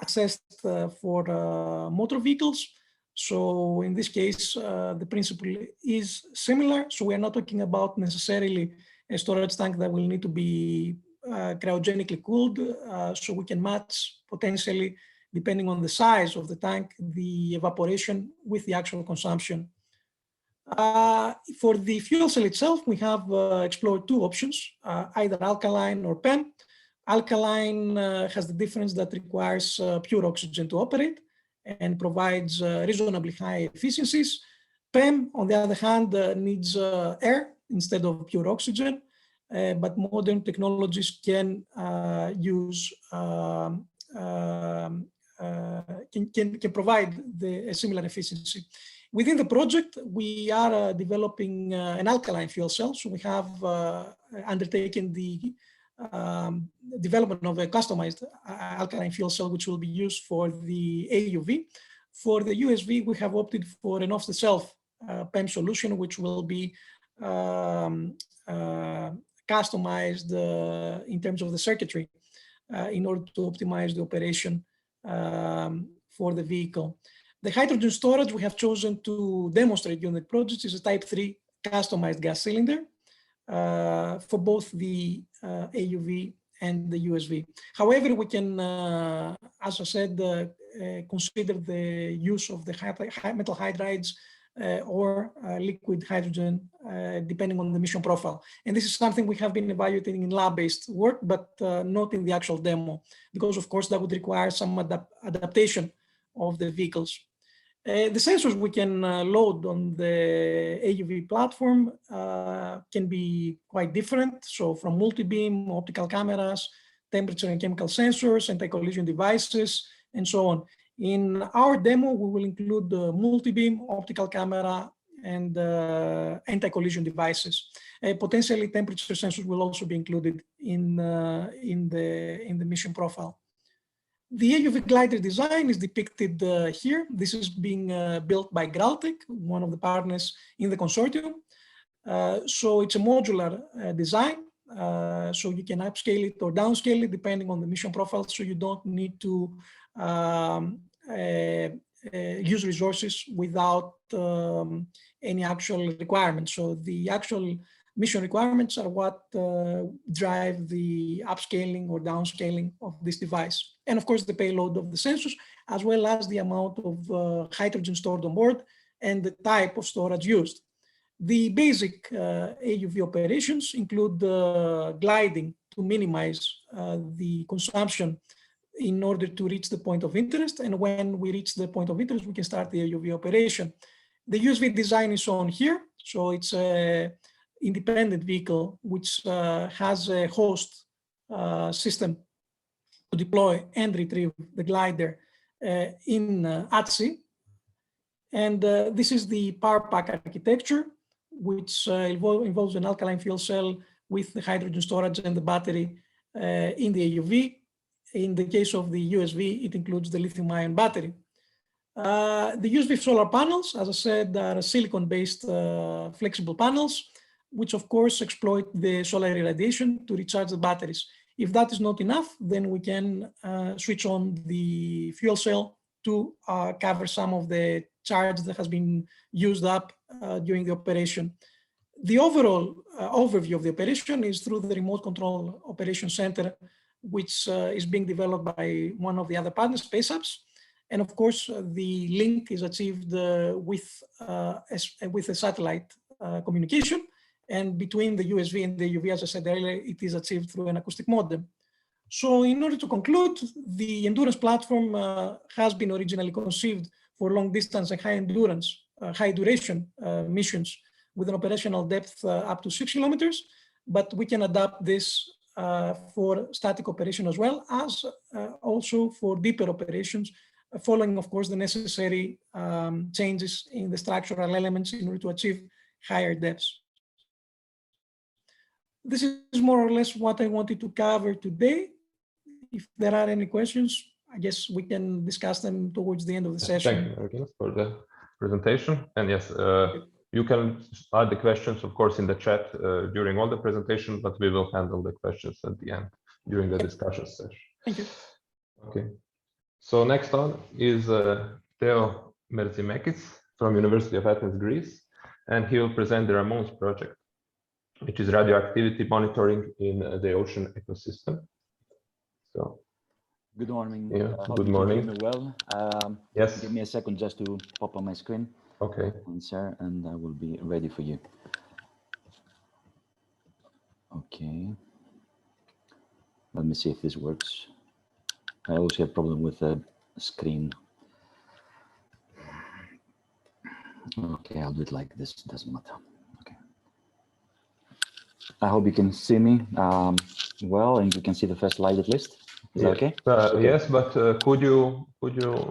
assessed for motor vehicles. So in this case, the principle is similar. So we are not talking about necessarily a storage tank that will need to be cryogenically cooled. So we can match potentially, depending on the size of the tank, the evaporation with the actual consumption. For the fuel cell itself, we have explored two options, either alkaline or PEM. Alkaline has the difference that requires pure oxygen to operate and provides reasonably high efficiencies. PEM, on the other hand, needs air instead of pure oxygen, but modern technologies can use can provide a similar efficiency. Within the project, we are developing an alkaline fuel cell. So we have undertaken the development of a customized alkaline fuel cell, which will be used for the AUV. For the USV, we have opted for an off-the-shelf PEM solution, which will be customized in terms of the circuitry in order to optimize the operation for the vehicle. The hydrogen storage we have chosen to demonstrate during the project is a Type 3 customized gas cylinder for both the AUV and the USV. However, we can, as I said, consider the use of the metal hydrides or liquid hydrogen, depending on the mission profile. And this is something we have been evaluating in lab-based work, but not in the actual demo, because of course that would require some adaptation of the vehicles. The sensors we can load on the AUV platform can be quite different. So from multi-beam, optical cameras, temperature and chemical sensors, anti-collision devices, and so on. In our demo, we will include the multi-beam, optical camera, and anti-collision devices. Potentially, temperature sensors will also be included in the mission profile. The AUV glider design is depicted here. This is being built by Graltec, one of the partners in the consortium. So it's a modular design. So you can upscale it or downscale it depending on the mission profile. So you don't need to use resources without any actual requirements. So the actual mission requirements are what drive the upscaling or downscaling of this device. And of course, the payload of the sensors, as well as the amount of hydrogen stored on board and the type of storage used. The basic AUV operations include gliding to minimize the consumption in order to reach the point of interest. And when we reach the point of interest, we can start the AUV operation. The USV design is shown here. So it's an independent vehicle which has a host system to deploy and retrieve the glider at sea. And this is the power pack architecture, which involves an alkaline fuel cell with the hydrogen storage and the battery in the AUV. In the case of the USV, it includes the lithium-ion battery. The USV solar panels, as I said, are silicon-based flexible panels, which of course exploit the solar irradiation to recharge the batteries. If that is not enough, then we can switch on the fuel cell to cover some of the charge that has been used up during the operation. The overall overview of the operation is through the remote control operation center, which is being developed by one of the other partners, SpaceApps. And of course, the link is achieved with a satellite communication. And between the USV and the UV, as I said earlier, it is achieved through an acoustic modem. So in order to conclude, the Endurance platform has been originally conceived for long distance and high endurance, high duration missions with an operational depth up to 6 kilometers, but we can adapt this for static operation as well as also for deeper operations, following, of course, the necessary changes in the structural elements in order to achieve higher depths. This is more or less what I wanted to cover today. If there are any questions, I guess we can discuss them towards the end of the session. Thank you, Mayorkinos, for the presentation. And yes, you can add the questions, of course, in the chat during all the presentation, but we will handle the questions at the end during the discussion session. Thank you. Okay. So next on is Theo Mertzimekis from University of Athens, Greece, and he will present the RAMONES project, which is radioactivity monitoring in the ocean ecosystem. So, good morning. Yeah, good morning. You can hear me well. Yes. Give me a second just to pop on my screen. Okay. And share, and I will be ready for you. Okay. Let me see if this works. I always have a problem with the screen. Okay, I'll do it like this. Doesn't matter. Okay. I hope you can see me well, and you can see the first slide at least. Is that okay? Okay? Yes, but could you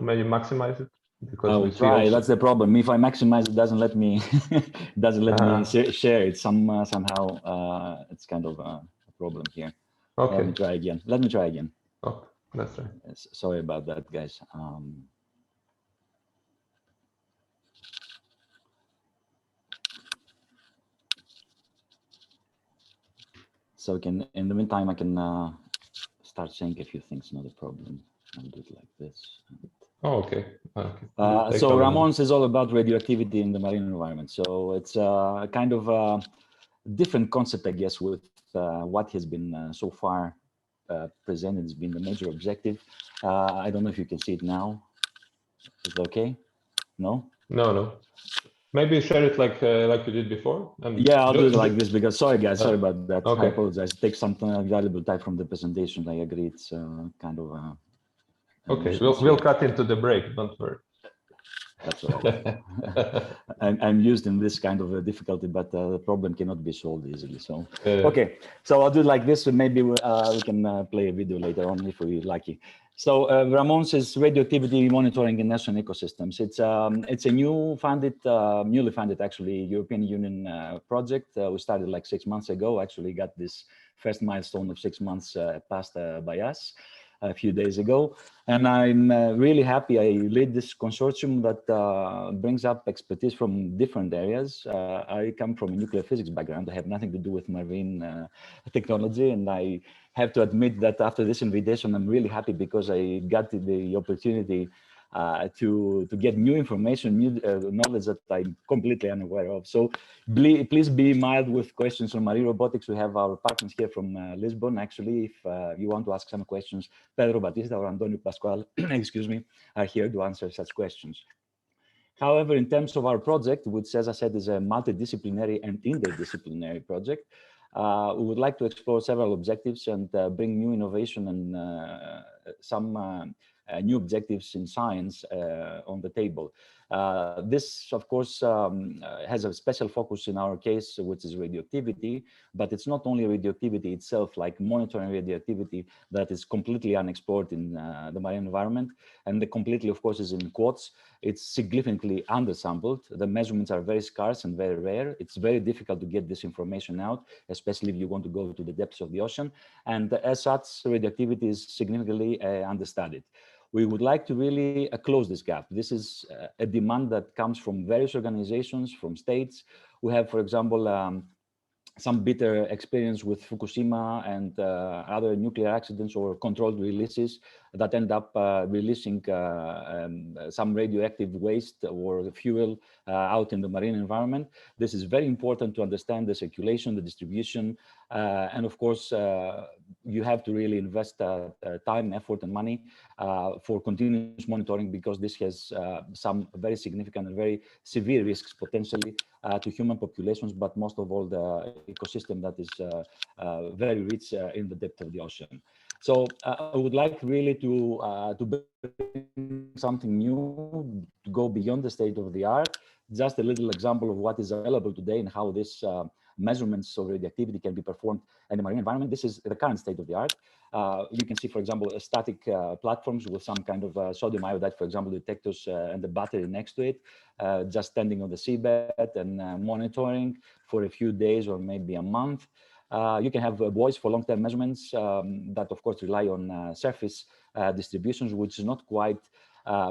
maybe maximize it? Because I will try. That's the problem. If I maximize, it doesn't let me me share it. Somehow it's kind of a problem here. Okay. Let me try again. Let me try again. Oh, that's right. Yes, sorry about that, guys. So in the meantime, I can start saying a few things. Not a problem. I'll do it like this. Oh, okay. Okay. So RAMONES is all about radioactivity in the marine environment. So it's kind of a different concept, I guess, with what has been so far presented has been the major objective. I don't know if you can see it now. Is it okay? No? No. Maybe share it like you did before. Yeah, I'll do it like this because, sorry guys, sorry about that. Okay. I apologize. It takes some valuable time from the presentation. I agree. It's kind of okay, we'll cut into the break. Don't worry. That's all right. I'm used in this kind of a difficulty, but the problem cannot be solved easily. So okay, so I'll do it like this. So maybe we can play a video later on if we're lucky. So RAMONES is radioactivity monitoring in ocean ecosystems. It's a newly funded actually European Union project. We started like 6 months ago. Actually got this first milestone of 6 months passed by us a few days ago. And I'm really happy I lead this consortium that brings up expertise from different areas. I come from a nuclear physics background. I have nothing to do with marine technology. And I have to admit that after this invitation, I'm really happy because I got the opportunity to get new information, new knowledge that I'm completely unaware of. So please be mild with questions on marine robotics. We have our partners here from Lisbon. Actually, if you want to ask some questions, Pedro Batista or Antonio Pascual, excuse me, are here to answer such questions. However, in terms of our project, which, as I said, is a multidisciplinary and interdisciplinary project, we would like to explore several objectives and bring new innovation and some new objectives in science on the table. This, of course, has a special focus in our case, which is radioactivity, but it's not only radioactivity itself, like monitoring radioactivity that is completely unexplored in the marine environment. And the completely, of course, is in quotes. It's significantly undersampled. The measurements are very scarce and very rare. It's very difficult to get this information out, especially if you want to go to the depths of the ocean. And as such, radioactivity is significantly understudied. We would like to really close this gap. This is a demand that comes from various organizations, from states. We have, for example, some bitter experience with Fukushima and other nuclear accidents or controlled releases that end up releasing some radioactive waste or fuel out in the marine environment. This is very important to understand the circulation, the distribution, and of course, you have to really invest time, effort, and money for continuous monitoring, because this has some very significant and very severe risks potentially to human populations, but most of all the ecosystem that is very rich in the depth of the ocean. So I would like really to bring something new, to go beyond the state of the art. Just a little example of what is available today and how this measurements of radioactivity can be performed in the marine environment. This is the current state of the art. You can see, for example, static platforms with some kind of sodium iodide, for example, detectors and the battery next to it, just standing on the seabed and monitoring for a few days or maybe a month. You can have buoys for long-term measurements that, of course, rely on surface distributions, which is not quite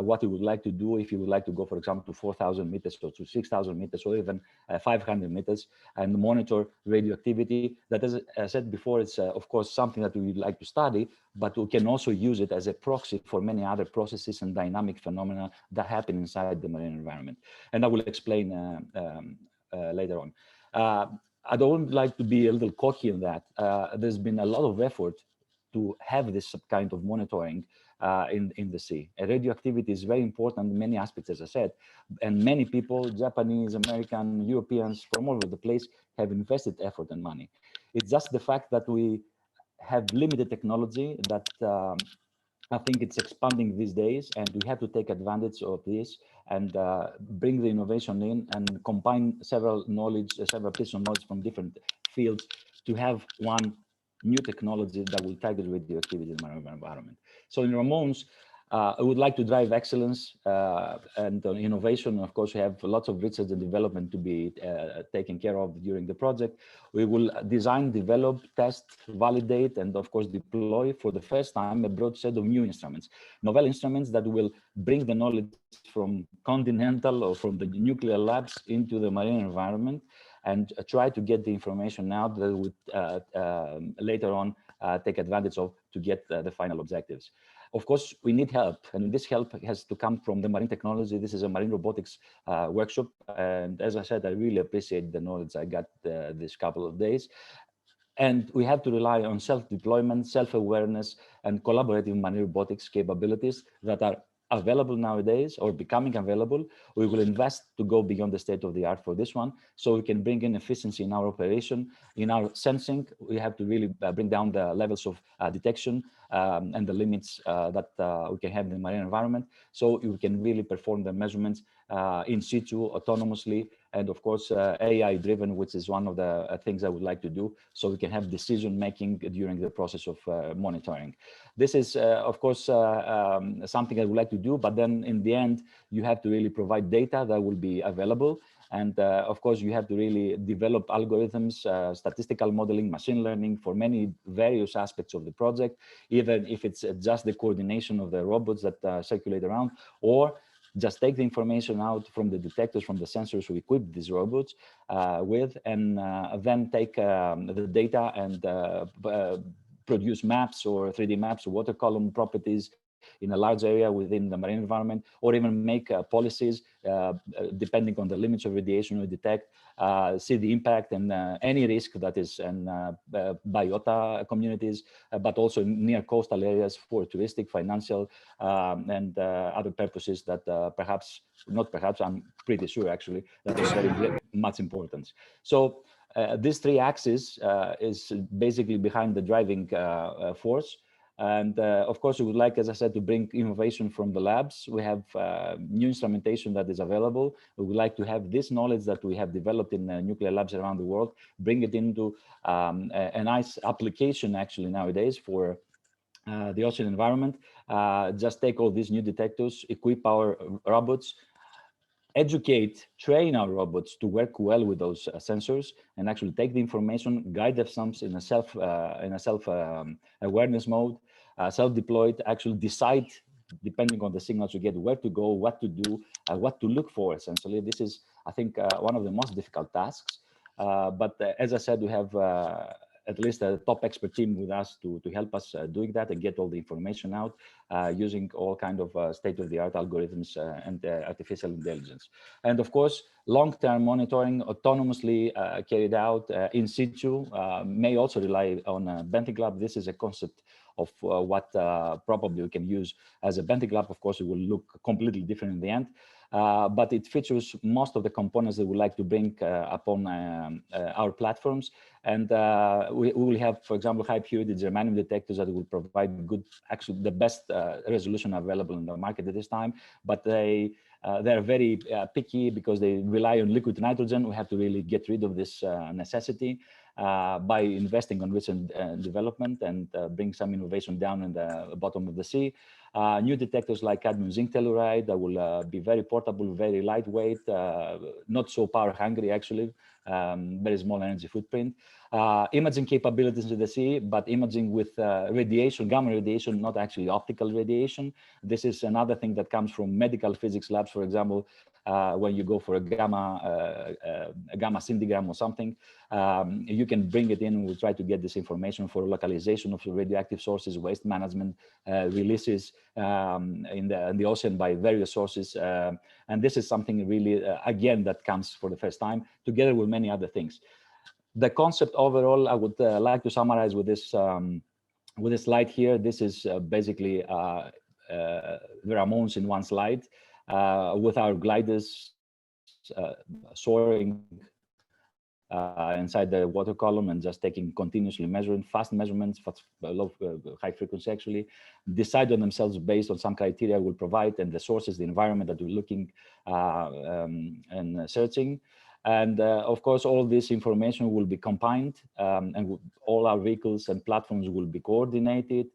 what you would like to do if you would like to go, for example, to 4,000 meters or to 6,000 meters or even 500 meters and monitor radioactivity. That, as I said before, it's of course something that we would like to study, but we can also use it as a proxy for many other processes and dynamic phenomena that happen inside the marine environment. And I will explain later on. I don't like to be a little cocky in that. There's been a lot of effort to have this kind of monitoring in the sea. Radioactivity is very important in many aspects, as I said, and many people, Japanese, American, Europeans, from all over the place, have invested effort and money. It's just the fact that we have limited technology that I think it's expanding these days, and we have to take advantage of this and bring the innovation in and combine several pieces of knowledge from different fields to have one new technology that will target radioactivity in the marine environment. So in RAMONES, I would like to drive excellence and innovation. Of course, we have lots of research and development to be taken care of during the project. We will design, develop, test, validate, and of course, deploy for the first time a broad set of new instruments, novel instruments that will bring the knowledge from continental or from the nuclear labs into the marine environment and try to get the information out that would later on take advantage of to get the final objectives. Of course, we need help, and this help has to come from the marine technology. This is a marine robotics workshop, and as I said, I really appreciate the knowledge I got this couple of days. And we have to rely on self-deployment, self-awareness, and collaborative marine robotics capabilities that are available nowadays or becoming available. We will invest to go beyond the state of the art for this one, so we can bring in efficiency in our operation, in our sensing. We have to really bring down the levels of detection and the limits that we can have in the marine environment, so we can really perform the measurements in situ, autonomously, and of course AI driven, which is one of the things I would like to do, so we can have decision making during the process of monitoring. This is of course something I would like to do, but then in the end you have to really provide data that will be available, and of course you have to really develop algorithms, statistical modeling, machine learning for many various aspects of the project, even if it's just the coordination of the robots that circulate around, or just take the information out from the detectors, from the sensors we equip these robots with, and then take the data and produce maps or 3D maps, water column properties in a large area within the marine environment, or even make policies depending on the limits of radiation we detect, see the impact and any risk that is in biota communities, but also near coastal areas for touristic, financial, and other purposes that I'm pretty sure actually that is very much important. So these three axes is basically behind the driving force. And of course, we would like, as I said, to bring innovation from the labs. We have new instrumentation that is available. We would like to have this knowledge that we have developed in nuclear labs around the world, bring it into a nice application actually nowadays for the ocean environment. Just take all these new detectors, equip our robots, educate, train our robots to work well with those sensors, and actually take the information, guide themselves in a self awareness mode, self-deployed, actually decide, depending on the signals you get, where to go, what to do, what to look for. Essentially, this is, I think, one of the most difficult tasks. But as I said, we have at least a top expert team with us to help us doing that and get all the information out using all kind of state-of-the-art algorithms and artificial intelligence. And of course, long-term monitoring autonomously carried out in situ may also rely on a benthic lab. This is a concept of what probably we can use as a benthic lab. Of course, it will look completely different in the end. But it features most of the components that we like to bring upon our platforms. And we will have, for example, high purity germanium detectors that will provide good, actually the best resolution available in the market at this time. But they're very picky because they rely on liquid nitrogen. We have to really get rid of this necessity by investing on research and development and bring some innovation down in the bottom of the sea. New detectors like cadmium zinc telluride that will be very portable, very lightweight, not so power hungry actually, very small energy footprint. Imaging capabilities in the sea, but imaging with radiation, gamma radiation, not actually optical radiation. This is another thing that comes from medical physics labs, for example. When you go for a gamma scintigram or something, you can bring it in and we'll try to get this information for localization of radioactive sources, waste management, releases in the ocean by various sources. And this is something really, again, that comes for the first time, together with many other things. The concept overall, I would like to summarize with this slide here. This is basically the RAMONES in one slide. With our gliders soaring inside the water column and just taking continuously measuring fast measurements, low, high frequency actually, decide on themselves based on some criteria we'll provide and the sources, the environment that we're looking and searching. And of course, all this information will be combined and all our vehicles and platforms will be coordinated,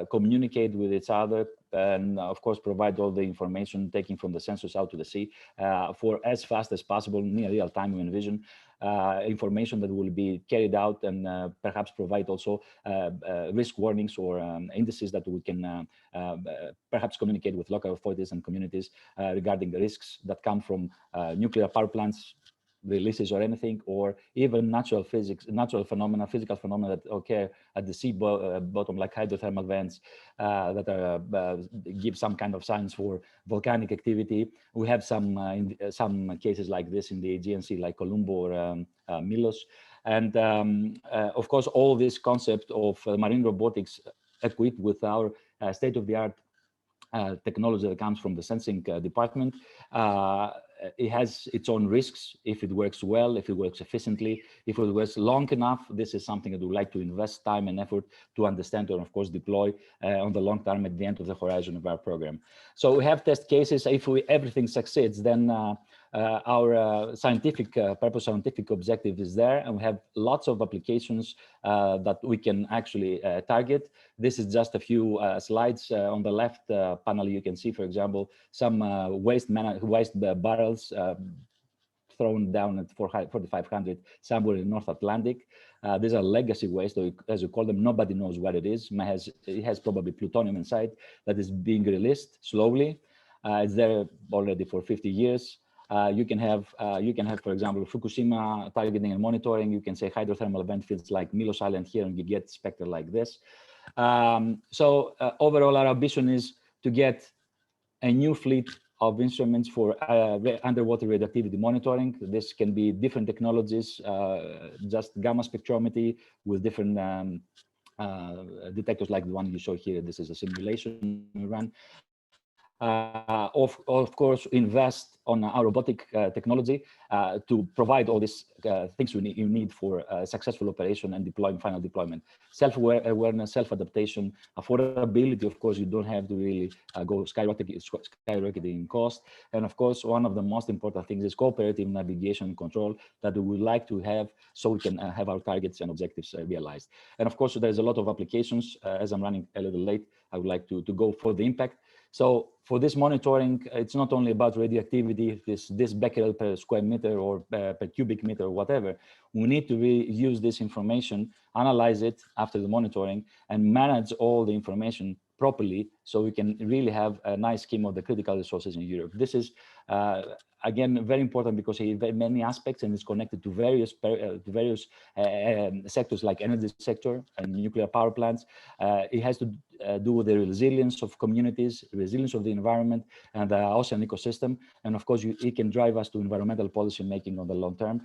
communicate with each other, and of course provide all the information taken from the sensors out to the sea for as fast as possible, near real time we envision, information that will be carried out and perhaps provide also risk warnings or indices that we can perhaps communicate with local authorities and communities regarding the risks that come from nuclear power plants, releases or anything, or even natural phenomena, physical phenomena that occur at the sea bottom, like hydrothermal vents that give some kind of signs for volcanic activity. We have some cases like this in the Aegean Sea, like Colombo or Milos. And of course, all this concept of marine robotics equipped with our state-of-the-art technology that comes from the sensing department. It has its own risks if it works well, if it works efficiently, if it works long enough. This is something that we would like to invest time and effort to understand and of course deploy on the long term at the end of the horizon of our program. So we have test cases. If everything succeeds, then our scientific objective is there, and we have lots of applications that we can actually target. This is just a few slides. On the left panel, you can see, for example, some waste barrels thrown down at 4,500 somewhere in North Atlantic. These are legacy waste, or as you call them. Nobody knows what it is. It has probably plutonium inside that is being released slowly. It's there already for 50 years. You can have, for example, Fukushima targeting and monitoring. You can say hydrothermal event fields like Milos Island here, and you get spectra like this. So overall, our ambition is to get a new fleet of instruments for underwater radioactivity monitoring. This can be different technologies, just gamma spectrometry with different detectors like the one you show here. This is a simulation run. of course, invest on our robotic technology to provide all these things you need for successful operation and final deployment. Self-awareness, self-adaptation, affordability. Of course, you don't have to really go skyrocketing in cost. And of course, one of the most important things is cooperative navigation and control that we would like to have so we can have our targets and objectives realized. And of course, there's a lot of applications. As I'm running a little late, I would like to go for the impact. So for this monitoring, it's not only about radioactivity, this becquerel per square meter or per cubic meter or whatever. We need to really use this information, analyze it after the monitoring, and manage all the information properly so we can really have a nice scheme of the critical resources in Europe. This is, again, very important because it has many aspects and is connected to various sectors like energy sector and nuclear power plants. It has to do with the resilience of communities, resilience of the environment and the ocean ecosystem. And of course, it can drive us to environmental policy making on the long term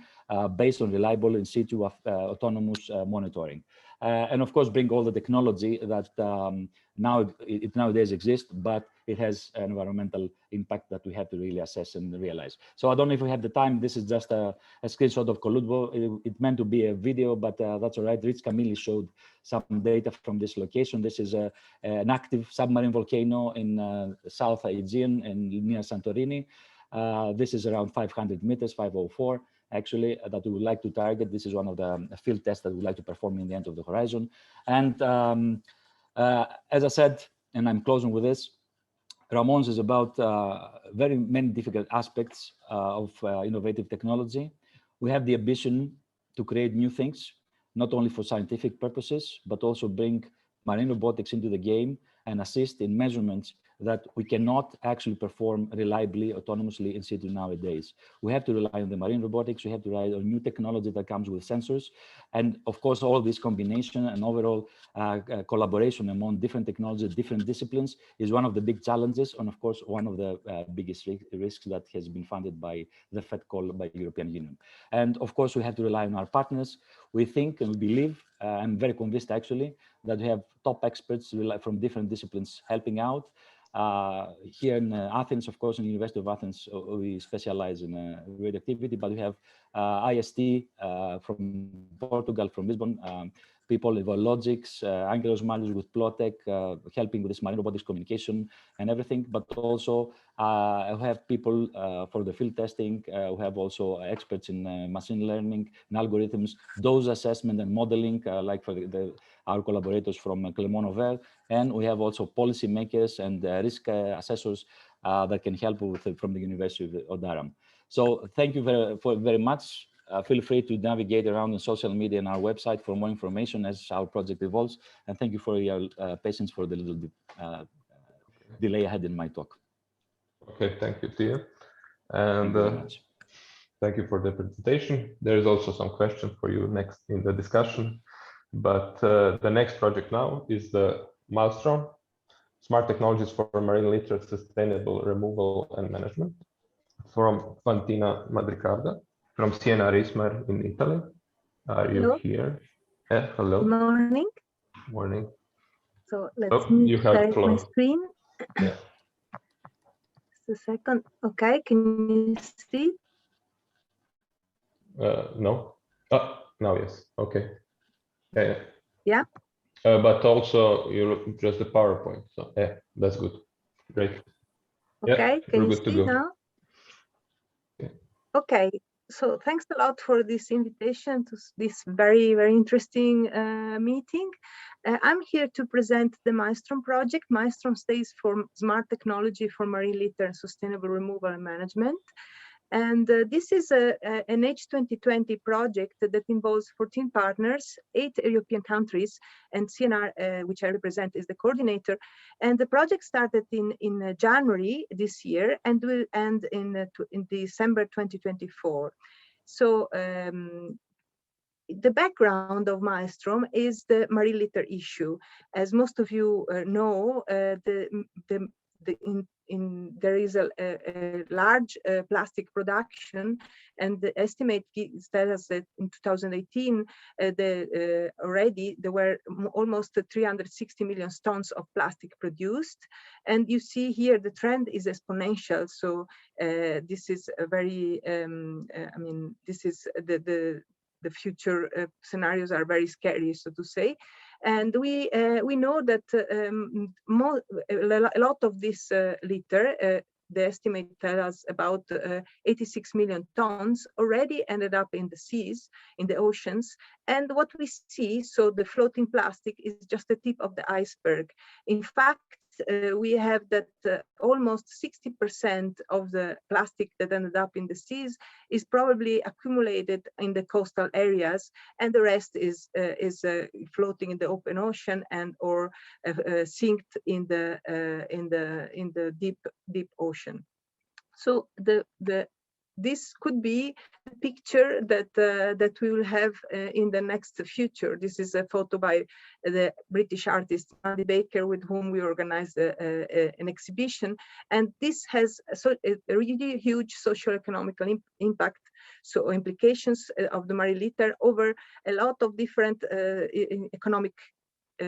based on reliable in situ autonomous monitoring. And of course, bring all the technology that nowadays exists, but it has an environmental impact that we have to really assess and realize. So I don't know if we have the time. This is just a screenshot of Koludvo. It meant to be a video, but that's all right. Rich Camilli showed some data from this location. This is an active submarine volcano in South Aegean and near Santorini. This is around 500 meters, 504. Actually, that we would like to target. This is one of the field tests that we would like to perform in the end of the horizon. And as I said, and I'm closing with this, RAMONES is about very many difficult aspects of innovative technology. We have the ambition to create new things, not only for scientific purposes, but also bring marine robotics into the game and assist in measurements that we cannot actually perform reliably, autonomously in situ nowadays. We have to rely on the marine robotics. We have to rely on new technology that comes with sensors. And of course, all this combination and overall collaboration among different technologies, different disciplines is one of the big challenges. And of course, one of the biggest risks that has been funded by the Fed call by the European Union. And of course, we have to rely on our partners. We think and we believe, I'm very convinced actually, that we have top experts from different disciplines helping out. Here in Athens, of course, in the University of Athens, we specialize in radioactivity, but we have IST from Portugal, from Lisbon, people in logics, Angelos Marius with Plotech, helping with this marine robotics communication and everything, but also we have people for the field testing. We have also experts in machine learning and algorithms, dose assessment and modeling, like for our collaborators from Clermont-Auvergne. And we have also policy makers and risk assessors that can help with from the University of Durham. So thank you very much. Feel free to navigate around on social media and our website for more information as our project evolves. And thank you for your patience for the little bit delay I had in my talk. Okay, thank you, Theo. And thank you for the presentation. There is also some questions for you next in the discussion. But the next project now is the MAELSTROM, Smart Technologies for Marine Litter Sustainable Removal and Management, from Fantina Madricardo, from CNR-ISMAR in Italy. Are you here? Yeah, hello. Good morning. Morning. So let's share my screen. Yeah. Just a second. Okay, can you see? No. Now yes. Okay. Yeah. Yeah. But also you just the PowerPoint. So yeah, that's good. Great. Okay, yeah, can you see now? Yeah. Okay. So thanks a lot for this invitation to this very, very interesting meeting. I'm here to present the MAELSTROM project. MAELSTROM stands for Smart Technology for Marine Litter and Sustainable Removal and Management. And this is an H2020 project that involves 14 partners, 8 European countries, and CNR, which I represent, is the coordinator. And the project started in January this year and will end in December 2024. So the background of MAELSTROM is the marine litter issue. As most of you know, there is a large plastic production, and the estimate tells us that in 2018 already there were almost 360 million tons of plastic produced, and you see here the trend is exponential. So this is a very I mean, this is the future scenarios are very scary, so to say. And we know that a lot of this litter, the estimate tells us about 86 million tons already ended up in the seas, in the oceans. And what we see, so the floating plastic is just the tip of the iceberg. In fact, we have that almost 60% of the plastic that ended up in the seas is probably accumulated in the coastal areas, and the rest is floating in the open ocean and or sinked in the deep ocean. So this could be the picture that we will have in the next future. This is a photo by the British artist Andy Baker, with whom we organized an exhibition, and this has a really huge socio-economical impact. So implications of the marine litter over a lot of different economic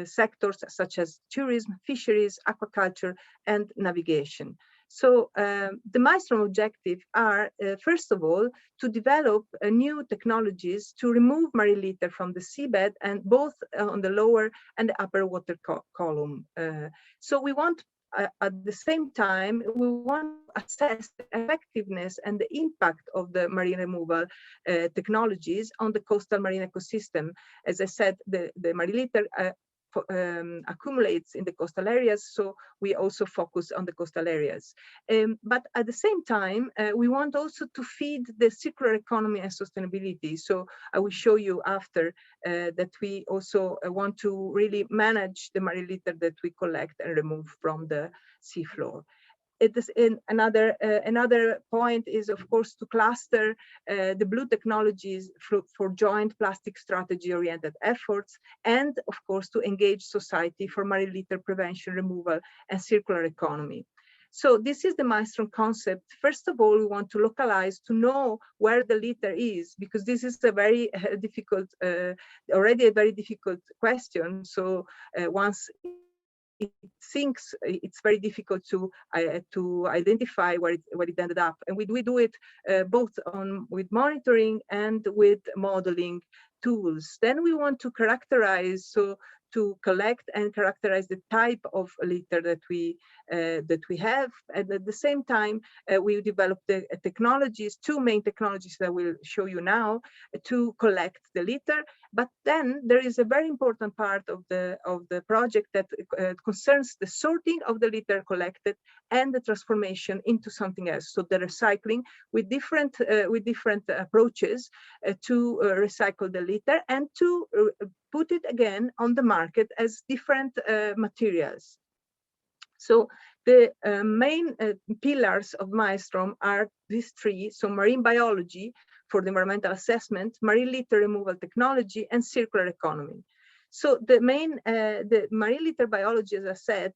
sectors, such as tourism, fisheries, aquaculture, and navigation. So the MAELSTROM objective are, first of all, to develop new technologies to remove marine litter from the seabed, and both on the lower and the upper water column. So we want, at the same time, we want to assess the effectiveness and the impact of the marine removal technologies on the coastal marine ecosystem. As I said, the marine litter accumulates in the coastal areas, so we also focus on the coastal areas. But at the same time, we want also to feed the circular economy and sustainability. So I will show you after that we also want to really manage the marine litter that we collect and remove from the seafloor. Another point is, of course, to cluster the blue technologies for joint plastic strategy-oriented efforts, and of course to engage society for marine litter prevention, removal, and circular economy. So this is the MAELSTROM concept. First of all, we want to localize, to know where the litter is, because this is a very difficult, already a very difficult question. So once it sinks, it's very difficult to identify where it ended up, and we do it both with monitoring and with modeling tools. Then we want to characterize, so to collect and characterize the type of litter that we have, and at the same time we develop the technologies, two main technologies that I will show you now, to collect the litter. But then there is a very important part of the project that concerns the sorting of the litter collected and the transformation into something else. So the recycling with different approaches to recycle the litter and to put it again on the market as different materials. So the main pillars of MAELSTROM are these three. So marine biology for the environmental assessment, marine litter removal technology, and circular economy. So the marine litter biology, as I said,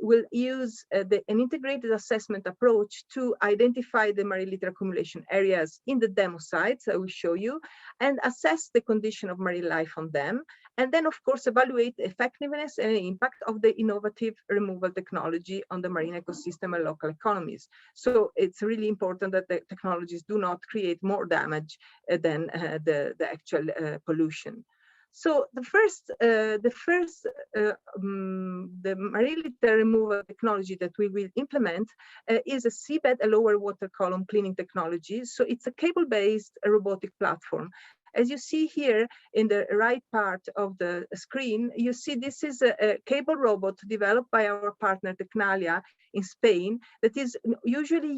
will use an integrated assessment approach to identify the marine litter accumulation areas in the demo sites I will show you, and assess the condition of marine life on them, and then of course evaluate the effectiveness and impact of the innovative removal technology on the marine ecosystem and local economies. So it's really important that the technologies do not create more damage than the actual pollution. So the marine litter removal technology that we will implement is a seabed and lower water column cleaning technology. So it's a cable-based robotic platform. As you see here in the right part of the screen, you see this is a cable robot developed by our partner Tecnalia in Spain that is usually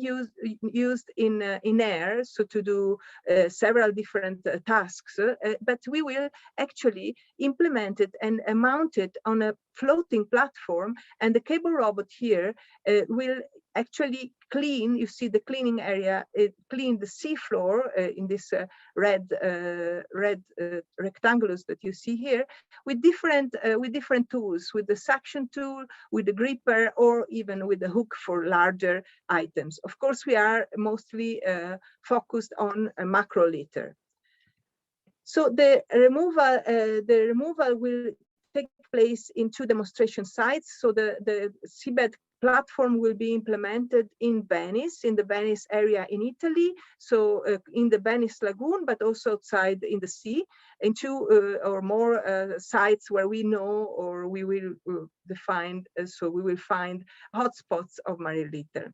used in air, so to do several different tasks, but we will actually implement it and mount it on a floating platform, and the cable robot here will actually clean. You see the cleaning area, it clean the seafloor in this red rectangles that you see here with different tools, with the suction tool, with the gripper, or even with the hook for larger items. Of course, we are mostly focused on a macro litter. So the removal will take place in 2 demonstration sites. So the seabed platform will be implemented in Venice, in the Venice area in Italy. So in the Venice lagoon, but also outside in the sea, in 2 or more sites where we know or we will define. So we will find hotspots of marine litter.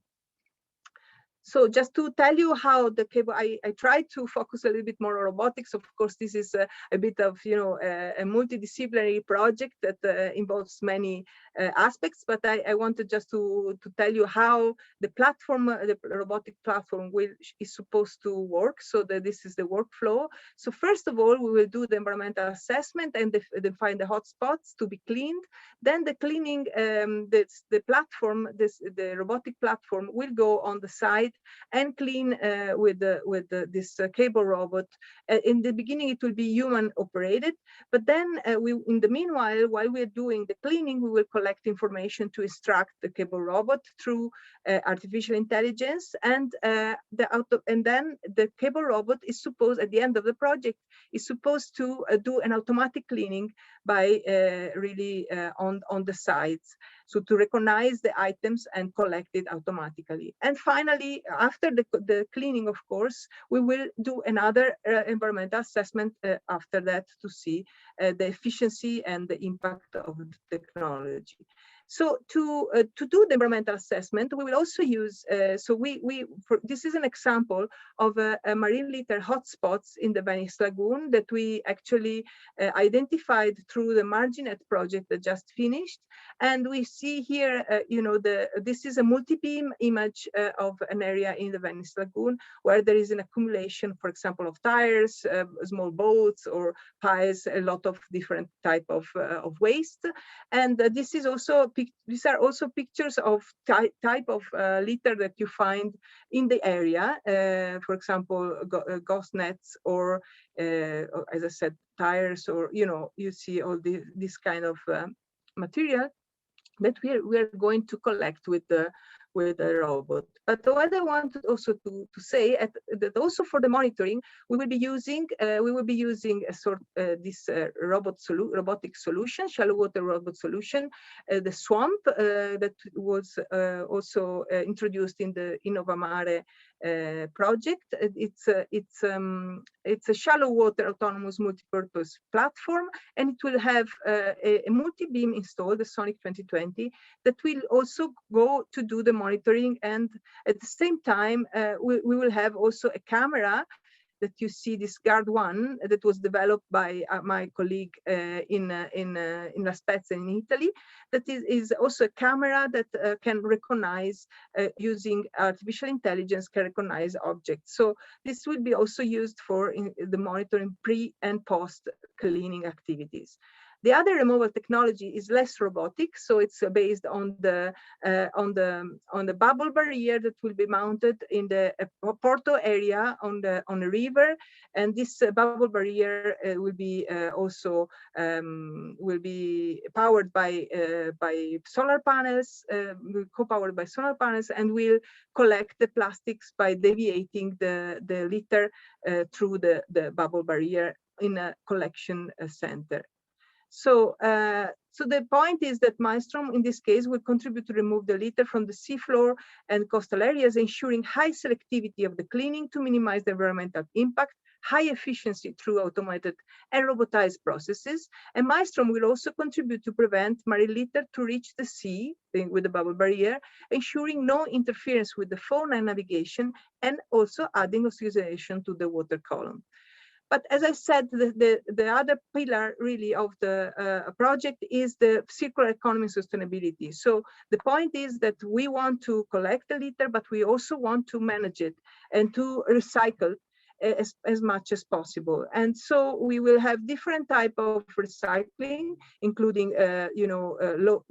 So just to tell you how the cable, I tried to focus a little bit more on robotics. Of course, this is a bit of, a multidisciplinary project that involves many aspects, but I wanted just to tell you how the platform, the robotic platform is supposed to work, so that this is the workflow. So first of all, we will do the environmental assessment and define the hotspots to be cleaned. Then the cleaning, the platform, the robotic platform will go on the site and clean with this cable robot. In the beginning, it will be human operated, but then in the meanwhile, while we're doing the cleaning, we will collect information to instruct the cable robot through artificial intelligence, and then the cable robot is supposed, at the end of the project, is supposed to do an automatic cleaning by really on the sites, so to recognize the items and collect it automatically. And finally, after the cleaning, of course, we will do another environmental assessment after that to see the efficiency and the impact of the technology. So to do the environmental assessment, we will also use, this is an example of a marine litter hotspots in the Venice lagoon that we actually identified through the Marginet project that just finished. And we see here, this is a multi-beam image of an area in the Venice lagoon where there is an accumulation, for example, of tires, small boats or piles, a lot of different type of waste. And this is also these are also pictures of type of litter that you find in the area. For example, ghost nets or, as I said, tires, or you see all this kind of material that we're going to collect with the robot. But what I wanted also to say that also for the monitoring, we will be using a sort this robotic solution, shallow water robot solution, the swamp that was also introduced in the Innovamare project. It's a shallow water autonomous multipurpose platform, and it will have a multi-beam installed, the Sonic 2020, that will also go to do the monitoring. And at the same time, we will have also a camera that you see, this Guard 1 that was developed by my colleague in La Spezia in Italy. That is also a camera that can recognize, using artificial intelligence, can recognize objects. So this will be also used for the monitoring pre and post cleaning activities. The other removal technology is less robotic, so it's based on the bubble barrier that will be mounted in the Porto area on the river, and this bubble barrier will be also powered by solar panels, co-powered by solar panels, and will collect the plastics by deviating the litter through the bubble barrier in a collection center. So, so the point is that MAELSTROM, in this case, will contribute to remove the litter from the seafloor and coastal areas, ensuring high selectivity of the cleaning to minimize the environmental impact, high efficiency through automated and robotized processes. And MAELSTROM will also contribute to prevent marine litter to reach the sea with the bubble barrier, ensuring no interference with the fauna and navigation, and also adding oxygenation to the water column. But as I said, the other pillar really of the project is the circular economy sustainability. So the point is that we want to collect the litter, but we also want to manage it and to recycle. as much as possible. And so we will have different type of recycling, including low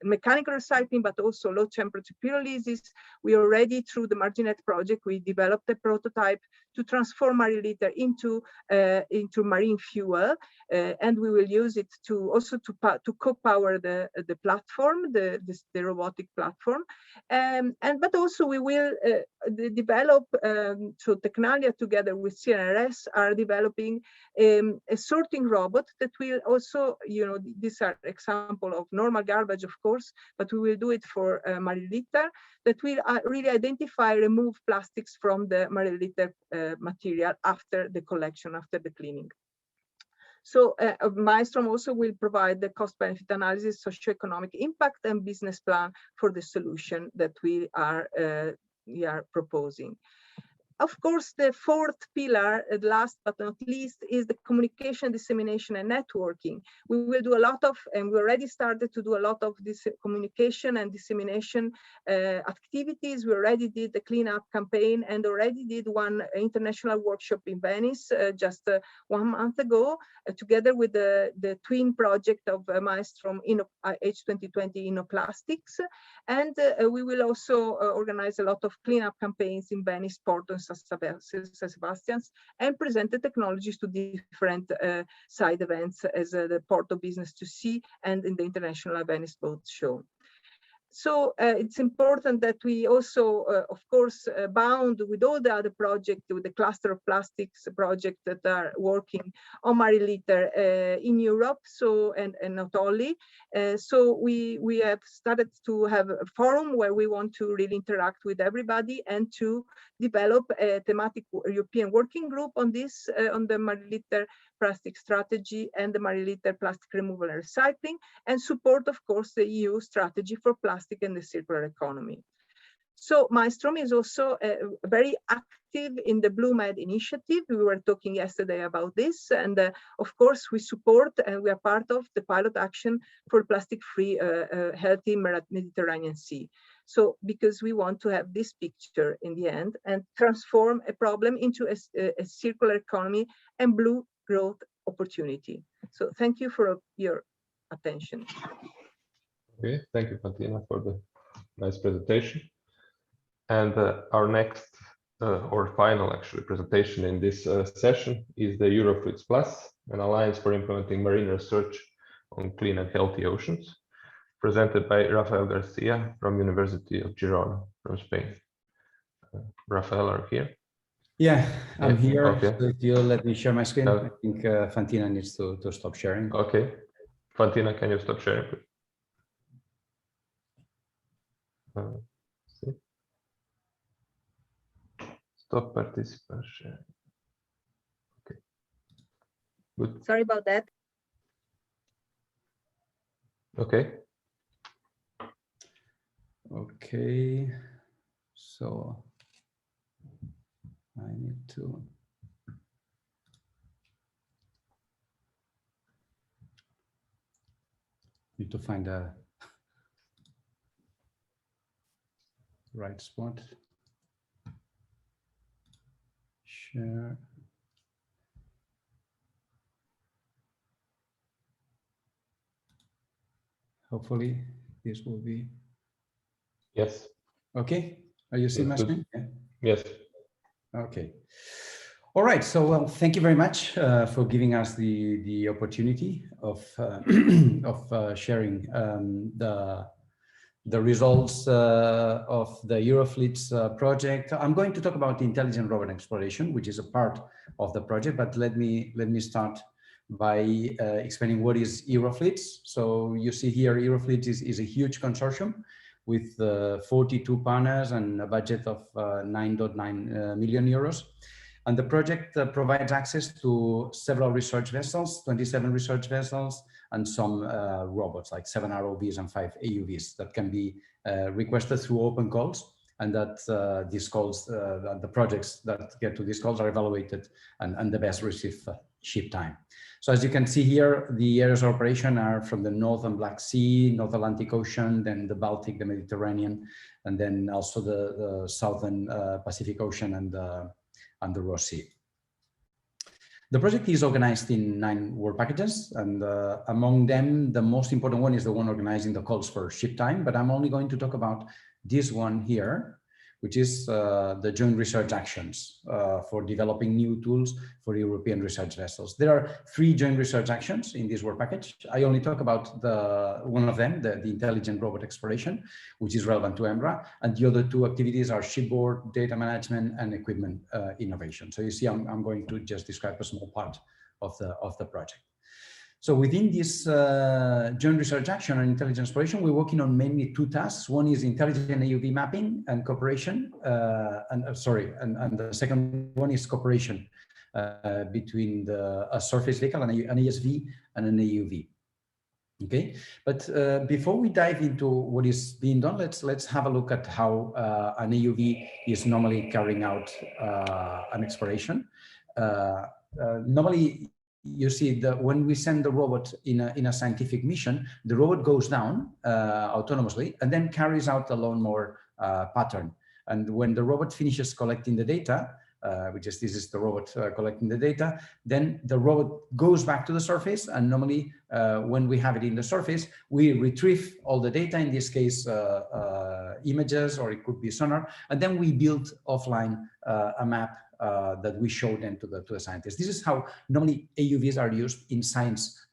mechanical recycling, but also low temperature pyrolysis. We already, through the Marginet project, we developed a prototype to transform MAELSTROM into marine fuel, and we will use it to also to co-power the platform, the robotic platform, but also we will develop. So Technalia together with CNRS are developing a sorting robot that will also, these are example of normal garbage, of course, but we will do it for MAELSTROM that will really identify, remove plastics from the MAELSTROM material after the collection, after the cleaning. So MAELSTROM also will provide the cost-benefit analysis, socioeconomic impact, and business plan for the solution that we are proposing. Of course, the fourth pillar, last but not least, is the communication, dissemination, and networking. We will do a lot of, and we already started to do a lot of this communication and dissemination activities. We already did the cleanup campaign and already did one international workshop in Venice just 1 month ago, together with the twin project of MAELSTROM H2020 Innoplastics. And we will also organize a lot of cleanup campaigns in Venice, Porto, and San Sebastian's, and present the technologies to different side events as the Porto Business to See and in the International Venice Boat Show. So it's important that we also, of course, bound with all the other projects, with the cluster of plastics projects that are working on MAELSTROM in Europe. So and not only. So we have started to have a forum where we want to really interact with everybody and to develop a thematic European working group on this, on the MAELSTROM plastic strategy and the MAELSTROM plastic removal and recycling, and support, of course, the EU strategy for plastic and the circular economy. So MAELSTROM is also very active in the Blue Med initiative. We were talking yesterday about this, and of course we support and we are part of the pilot action for plastic-free healthy Mediterranean Sea. So because we want to have this picture in the end and transform a problem into a circular economy and blue growth opportunity. So thank you for your attention. Okay, thank you, Fantina, for the nice presentation. And our next or final actually presentation in this session is the EurofleetsPlus, an alliance for implementing marine research on clean and healthy oceans, presented by Rafael Garcia from University of Girona from Spain. Rafael, are you here? Yeah, I'm here. Okay. So if you let me share my screen, I think Fantina needs to stop sharing. Okay. Fantina, can you stop sharing, please? Stop participation. Okay. Good. Sorry about that. Okay. Okay. So I need to find a right spot. Share. Hopefully this will be. Yes. Okay. Are you seeing my screen? Yeah. Yes. Okay. All right. So, well, thank you very much for giving us the opportunity of sharing the results of the Eurofleets project. I'm going to talk about the intelligent robot exploration, which is a part of the project. But let me start by explaining what is Eurofleets. So you see here, Eurofleets is a huge consortium with 42 partners and a budget of 9.9 million euros. And the project provides access to several research vessels, 27 research vessels, and some robots like 7 ROVs and 5 AUVs that can be requested through open calls, and that these calls, the projects that get to these calls are evaluated and the best receive ship time. So as you can see here, the areas of operation are from the Northern Black Sea, North Atlantic Ocean, then the Baltic, the Mediterranean, and then also the Southern Pacific Ocean and the Ross Sea. The project is organized in 9 work packages, and among them, the most important one is the one organizing the calls for ship time, but I'm only going to talk about this one here, which is the joint research actions for developing new tools for European research vessels. There are 3 joint research actions in this work package. I only talk about one of them, the intelligent robot exploration, which is relevant to EMRA, and the other 2 activities are shipboard, data management, and equipment innovation. So you see, I'm going to just describe a small part of the project. So within this joint research action on intelligent exploration, we're working on mainly 2 tasks. One is intelligent AUV mapping and cooperation, and the second one is cooperation between a surface vehicle, an ASV, and an AUV. Okay, but before we dive into what is being done, let's have a look at how an AUV is normally carrying out an exploration. Normally, you see that when we send the robot in a scientific mission, the robot goes down autonomously and then carries out the lawnmower pattern. And when the robot finishes collecting the data, this is the robot collecting the data, then the robot goes back to the surface. And normally when we have it in the surface, we retrieve all the data, in this case, images, or it could be sonar, and then we build offline a map that we show then to the scientists. This is how normally AUVs are used in science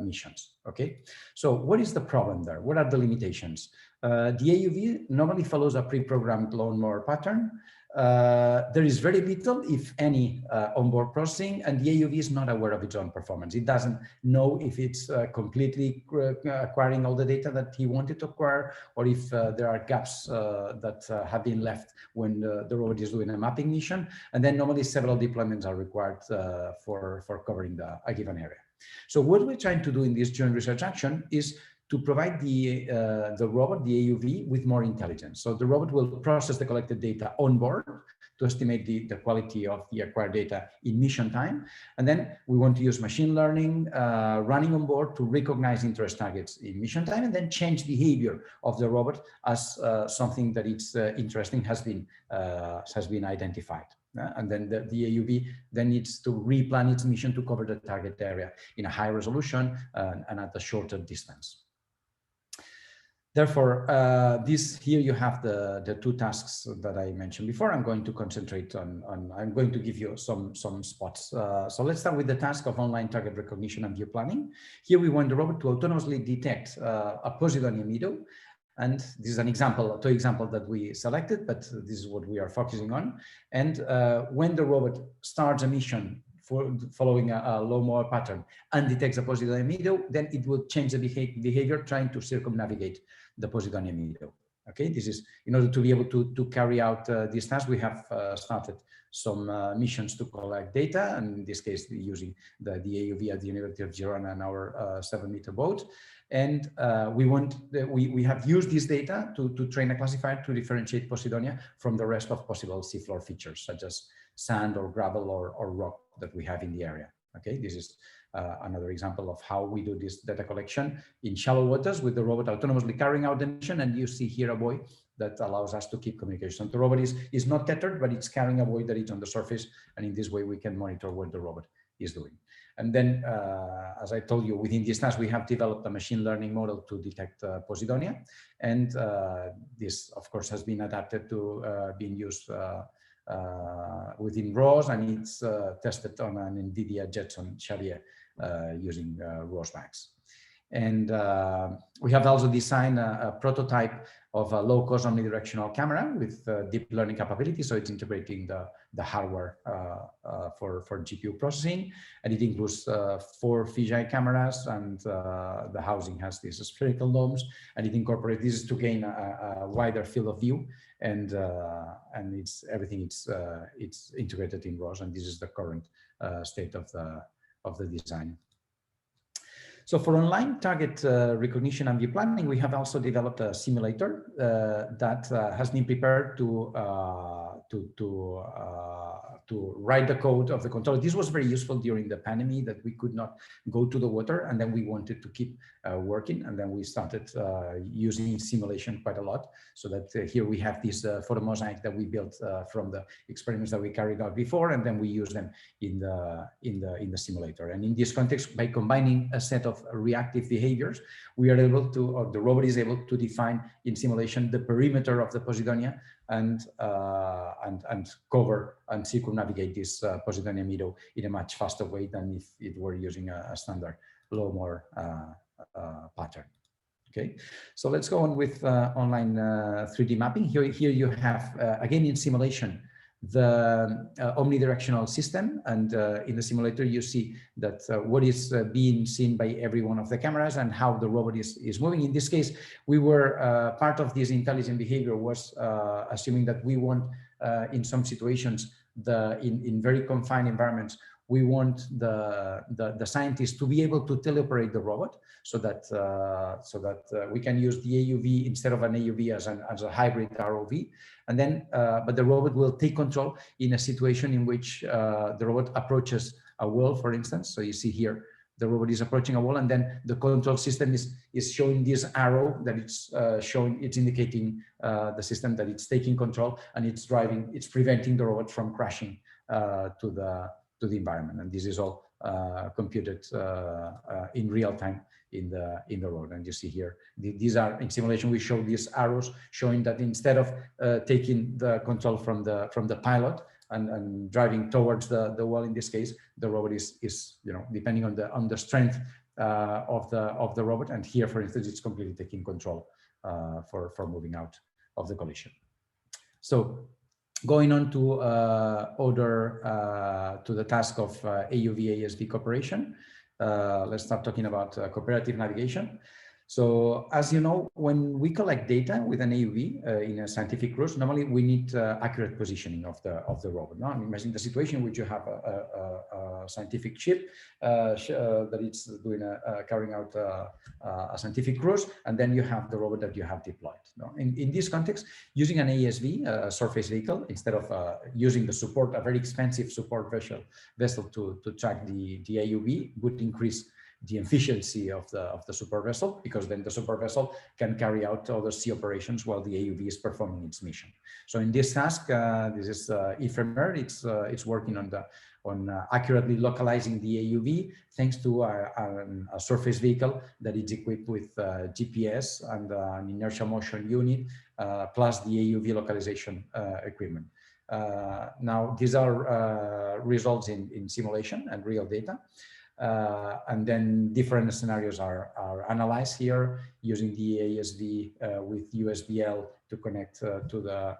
missions. Okay, so what is the problem there? What are the limitations? The AUV normally follows a pre-programmed lawnmower pattern. There is very little, if any, onboard processing, and the AUV is not aware of its own performance. It doesn't know if it's completely acquiring all the data that he wanted to acquire, or if there are gaps that have been left when the robot is doing a mapping mission. And then normally several deployments are required for covering a given area. So what we're trying to do in this joint research action is to provide the robot, the AUV, with more intelligence. So the robot will process the collected data on board to estimate the quality of the acquired data in mission time. And then we want to use machine learning running on board to recognize interest targets in mission time, and then change behavior of the robot as something that it's interesting has been identified. And then the AUV then needs to replan its mission to cover the target area in a high resolution and at a shorter distance. Therefore, here you have the 2 tasks that I mentioned before. I'm going to concentrate on I'm going to give you some spots. So let's start with the task of online target recognition and view planning. Here we want the robot to autonomously detect a Posidonia meadow. And this is an example, 2 examples that we selected, but this is what we are focusing on. And when the robot starts a mission following a lawnmower pattern and detects a Posidonia meadow, then it will change the behavior trying to circumnavigate the Posidonia meadow. Okay, this is in order to be able to carry out this task. We have started some missions to collect data, and in this case using the AUV at the University of Girona and our 7-meter boat. And we have used this data to train a classifier to differentiate Posidonia from the rest of possible seafloor features, such as sand or gravel or rock that we have in the area. Okay, this is another example of how we do this data collection in shallow waters with the robot autonomously carrying out the mission. And you see here a buoy that allows us to keep communication. The robot is not tethered, but it's carrying a buoy that is on the surface. And in this way, we can monitor what the robot is doing. And then, as I told you, within this task, we have developed a machine learning model to detect Posidonia. And this, of course, has been adapted to being used within ROS, and it's tested on an NVIDIA Jetson Charrier using ROS Max. And we have also designed a prototype of a low-cost omnidirectional camera with deep learning capability. So it's integrating the hardware for GPU processing, and it includes 4 fisheye cameras, and the housing has these spherical domes, and it incorporates this to gain a wider field of view, and it's everything. It's integrated in ROS, and this is the current state of the design. So for online target recognition and view planning, we have also developed a simulator that has been prepared to to write the code of the controller. This was very useful during the pandemic, that we could not go to the water, and then we wanted to keep working, and then we started using simulation quite a lot, so that here we have this photo mosaic that we built from the experiments that we carried out before, and then we use them in the simulator. And in this context, by combining a set of reactive behaviors, we are able to, or the robot is able to define in simulation the perimeter of the Posidonia and cover and circumnavigate this Posidonia meadow in a much faster way than if it were using a standard low-more pattern. Okay, so let's go on with online 3D mapping. Here you have, again in simulation, the omnidirectional system, and in the simulator you see that what is being seen by every one of the cameras and how the robot is moving. In this case, we were part of this intelligent behavior was assuming that we want in some situations, in very confined environments, we want the scientists to be able to teleoperate the robot, so that we can use the AUV instead of an AUV as a hybrid ROV, and then but the robot will take control in a situation in which the robot approaches a wall, for instance. So you see here the robot is approaching a wall, and then the control system is showing this arrow that it's indicating the system that it's taking control, and it's preventing the robot from crashing to the environment. And this is all computed in real time in the road. And you see here, these are in simulation. We show these arrows showing that instead of taking the control from the pilot and driving towards the wall, in this case, the robot is depending on the strength of the robot. And here, for instance, it's completely taking control for moving out of the collision. So, going on to the task of AUV-ASV cooperation, let's start talking about cooperative navigation. So, as you know, when we collect data with an AUV in a scientific cruise, normally we need accurate positioning of the robot. No? I mean, imagine the situation in which you have a scientific ship that it's doing carrying out a scientific cruise, and then you have the robot that you have deployed. No? In this context, using an ASV, a surface vehicle, instead of using a very expensive support vessel to track the AUV, would increase the efficiency of the super vessel, because then the super vessel can carry out other sea operations while the AUV is performing its mission. So in this task, this is EFMR. It's working on accurately localizing the AUV thanks to a surface vehicle that is equipped with GPS and an inertial motion unit plus the AUV localization equipment. Now these are results in simulation and real data. And then different scenarios are analyzed here using the ASV with USBL to connect to the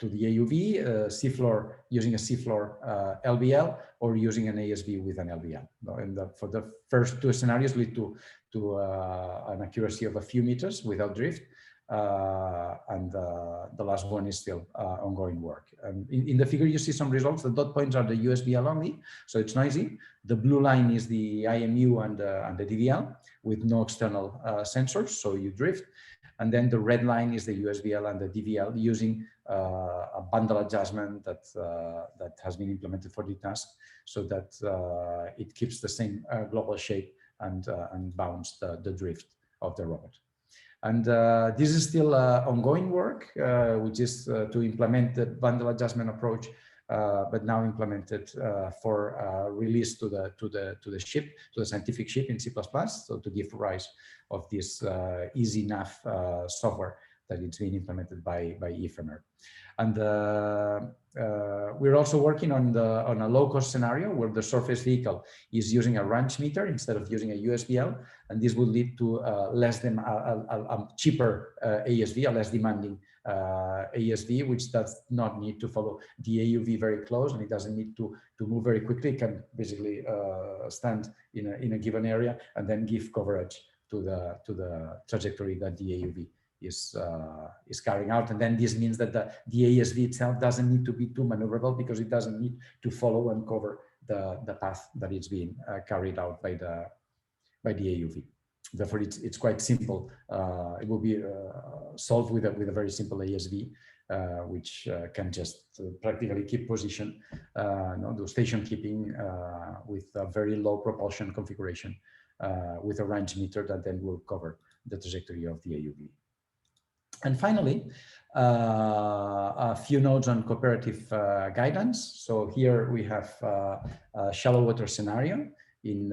AUV, seafloor using a seafloor LBL, or using an ASV with an LBL. And for the first two scenarios lead to an accuracy of a few meters without drift. And the last one is still ongoing work. And in the figure, you see some results. The dot points are the USBL only, so it's noisy. The blue line is the IMU and the DVL with no external sensors, so you drift. And then the red line is the USBL and the DVL using a bundle adjustment that has been implemented for the task, so that it keeps the same global shape and bounds the drift of the robot. And this is still ongoing work, which is to implement the bundle adjustment approach, but now implemented for release to the ship, to the scientific ship in C++, so to give rise of this easy nav software that it's being implemented by EFMR. And we're also working on a low-cost scenario where the surface vehicle is using a range meter instead of using a USBL, and this will lead to a cheaper ASV, a less demanding ASV, which does not need to follow the AUV very close, and it doesn't need to move very quickly. It can basically stand in a given area and then give coverage to the trajectory that the AUV is carrying out. And then this means that the ASV itself doesn't need to be too maneuverable, because it doesn't need to follow and cover the path that is being carried out by the AUV. Therefore, it's quite simple. It will be solved with a very simple ASV, which can just practically keep position, do station keeping with a very low propulsion configuration with a range meter that then will cover the trajectory of the AUV. And finally, a few notes on cooperative guidance. So here we have a shallow water scenario. In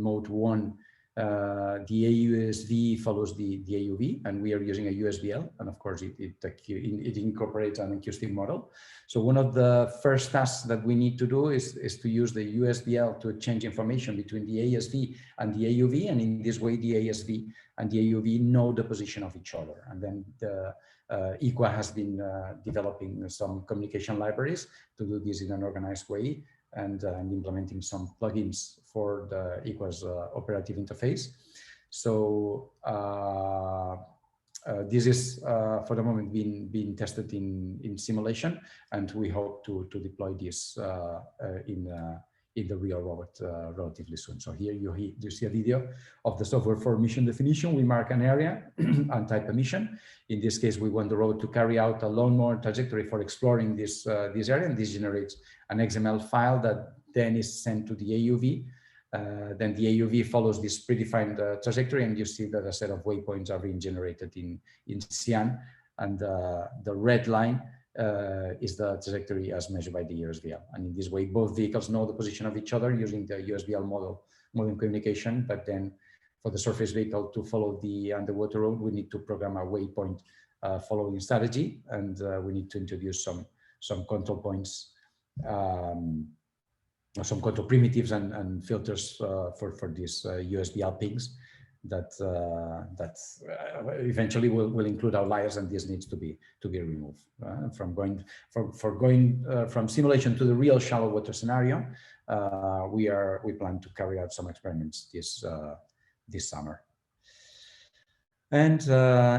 mode 1, the AUSV follows the AUV, and we are using a USBL, and of course it incorporates an acoustic model. So one of the first tasks that we need to do is to use the USBL to exchange information between the ASV and the AUV, and in this way the ASV and the AUV know the position of each other. And then the EQA has been developing some communication libraries to do this in an organized way, and implementing some plugins for the EQA's operative interface. So this is for the moment being tested in simulation, and we hope to deploy this in the real robot relatively soon. So here you see a video of the software for mission definition. We mark an area and type a mission. In this case, we want the robot to carry out a lawnmower trajectory for exploring this area, and this generates an XML file that then is sent to the AUV. Then the AUV follows this predefined trajectory, and you see that a set of waypoints are being generated in cyan, and the red line is the trajectory as measured by the USBL. And in this way, both vehicles know the position of each other using the USBL modem communication. But then for the surface vehicle to follow the underwater road, we need to program a waypoint following strategy, and we need to introduce some control points, some control primitives and filters for these USBL pings that eventually will include outliers, and this needs to be removed. From simulation to the real shallow water scenario, we plan to carry out some experiments this summer. And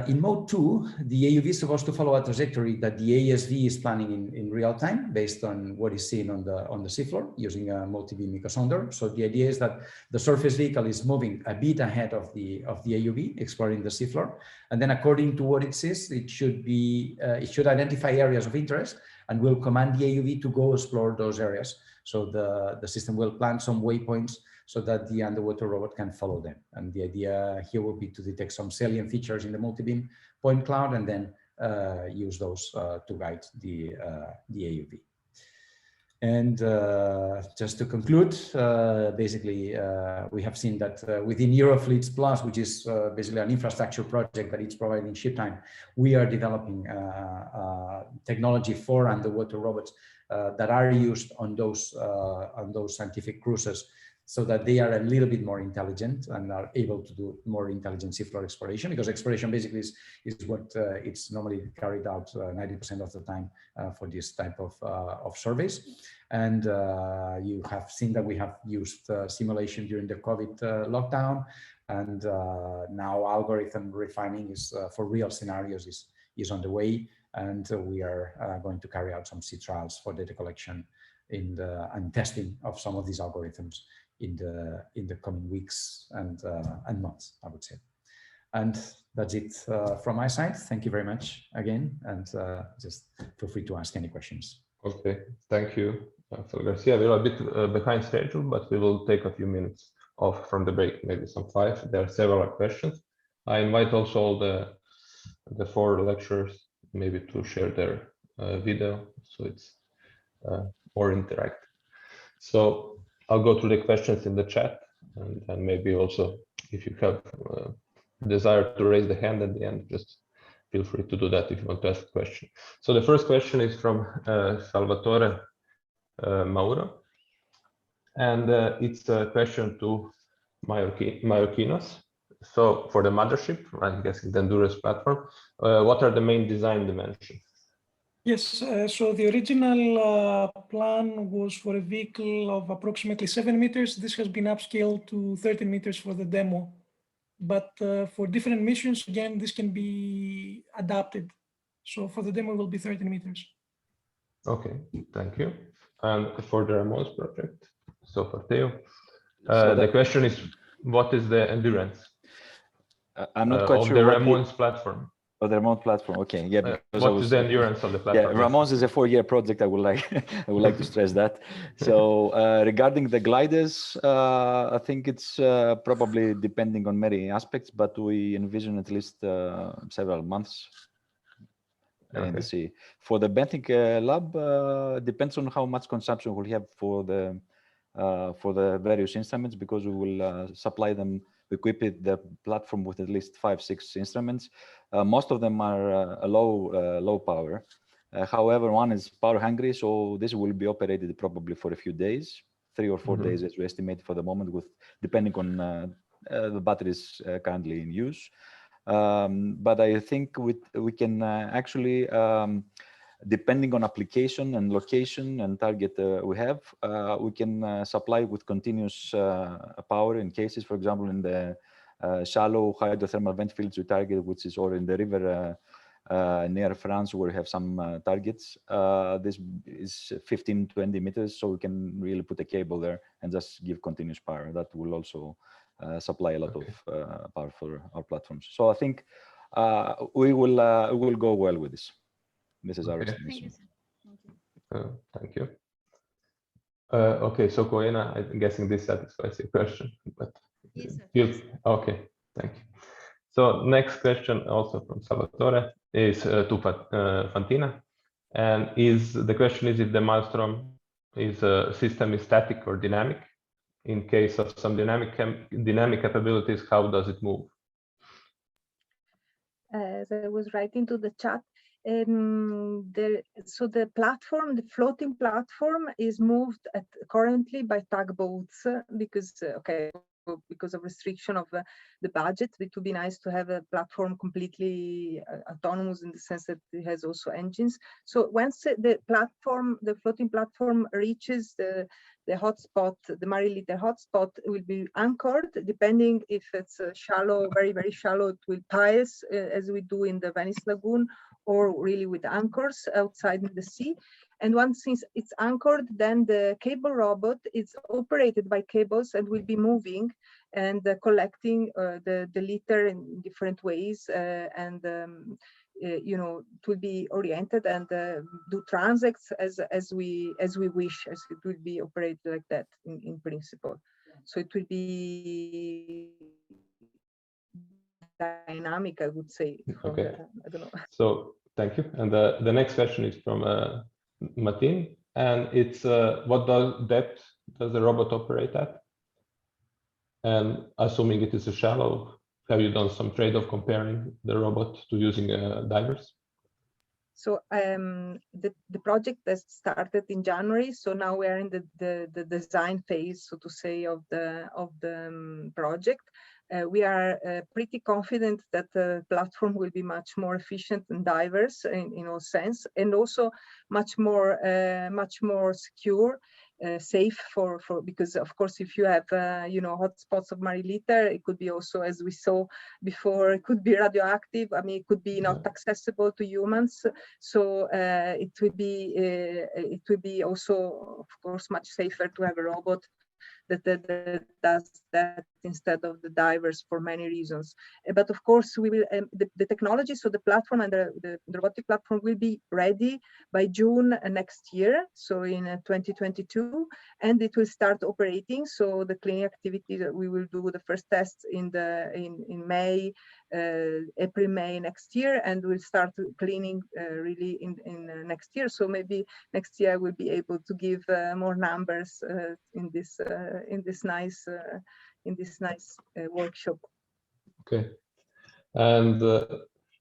in mode 2, the AUV is supposed to follow a trajectory that the ASV is planning in real time based on what is seen on the seafloor using a multi-beam ecosonder. So the idea is that the surface vehicle is moving a bit ahead of the AUV, exploring the seafloor, and then according to what it sees, it should identify areas of interest and will command the AUV to go explore those areas. So the system will plan some waypoints so that the underwater robot can follow them. And the idea here will be to detect some salient features in the multi-beam point cloud, and then use those to guide the AUV. And just to conclude, basically, we have seen that within EurofleetsPlus, which is basically an infrastructure project that it's providing ship time, we are developing technology for underwater robots that are used on those scientific cruises, so that they are a little bit more intelligent and are able to do more intelligent seafloor exploration, because exploration basically is what it's normally carried out 90% of the time for this type of surveys. And you have seen that we have used simulation during the COVID lockdown, and now algorithm refining is for real scenarios is on the way, and we are going to carry out some sea trials for data collection and testing of some of these algorithms in the coming weeks and months, I would say. And that's it from my side. Thank you very much again, and just feel free to ask any questions. Okay, thank you, Rafael Garcia. We're a bit behind schedule, but we will take a few minutes off from the break, maybe some 5. There are several questions. I invite also all the 4 lecturers maybe to share their video, so it's more interactive. So I'll go through the questions in the chat, and then maybe also if you have desire to raise the hand at the end, just feel free to do that if you want to ask a question. So the first question is from Salvatore Mauro, and it's a question to Mayorkinos. So for the mothership, I'm guessing the ENDURUNS platform, what are the main design dimensions? Yes, so the original plan was for a vehicle of approximately 7 meters. This has been upscaled to 13 meters for the demo. But for different missions, again, this can be adapted. So for the demo, it will be 13 meters. Okay, thank you. And for the RAMONES project, so for Theo, the question is, what is the endurance? I'm not quite of sure the what RAMONES platform. Oh, the RAMONES platform. Okay, yeah. What is the endurance of the platform? Yeah, RAMONES is a 4-year project. I would like I would like to stress that. So regarding the gliders, I think it's probably depending on many aspects, but we envision at least several months in the sea. For the benthic lab, depends on how much consumption we'll have for the various instruments, because we will supply them, equip the platform with at least 5-6 instruments. Most of them are low power. However, one is power hungry, so this will be operated probably for a few days, 3 or 4 days as we estimate for the moment, with depending on the batteries currently in use. But I think we can actually, depending on application and location and target we have, we can supply with continuous power in cases, for example, in the shallow hydrothermal vent fields we target, which is or in the river near France, where we have some targets. This is 15-20 meters, so we can really put a cable there and just give continuous power. That will also supply a lot of power for our platforms. So I think we will go well with this. This is our estimation. Thank you. Okay, so Koena, I'm guessing this satisfies your question. But yes, okay, thank you. So next question, also from Salvatore, is to Fantina, and the question is if the MAELSTROM system is static or dynamic. In case of some dynamic capabilities, how does it move? As I was writing to the chat, so the platform, the floating platform, is moved currently by tugboats because because of restriction of the budget. It would be nice to have a platform completely autonomous in the sense that it has also engines. So once the floating platform reaches the hotspot, the Mariliter hotspot, will be anchored. Depending if it's shallow, very, very shallow, it will piles as we do in the Venice Lagoon, or really with anchors outside in the sea. And once it's anchored, then the cable robot is operated by cables and will be moving and collecting the litter in different ways. You know, it will be oriented and do transects as we wish, as it will be operated like that in principle. So it will be dynamic, I would say. Okay. I don't know. So thank you. And the next question is from Maaten, and it's what depth does the robot operate at? And assuming it is a shallow, have you done some trade-off comparing the robot to using divers? So the project has started in January. So now we are in the design phase, so to say, of the project. We are pretty confident that the platform will be much more efficient than divers in all sense, and also much more secure, safe for because of course if you have you know, hotspots of Mariliter, it could be also, as we saw before, it could be radioactive. I mean, it could be not accessible to humans. So it would be also, of course, much safer to have a robot that does that instead of the divers for many reasons. But of course, we will the technology, so the platform and the robotic platform will be ready by June next year, so in 2022, and it will start operating. So the cleaning activity that we will do the first tests in May, April, May next year, and we'll start cleaning really in next year. So maybe next year I will be able to give more numbers in this nice workshop. Okay, and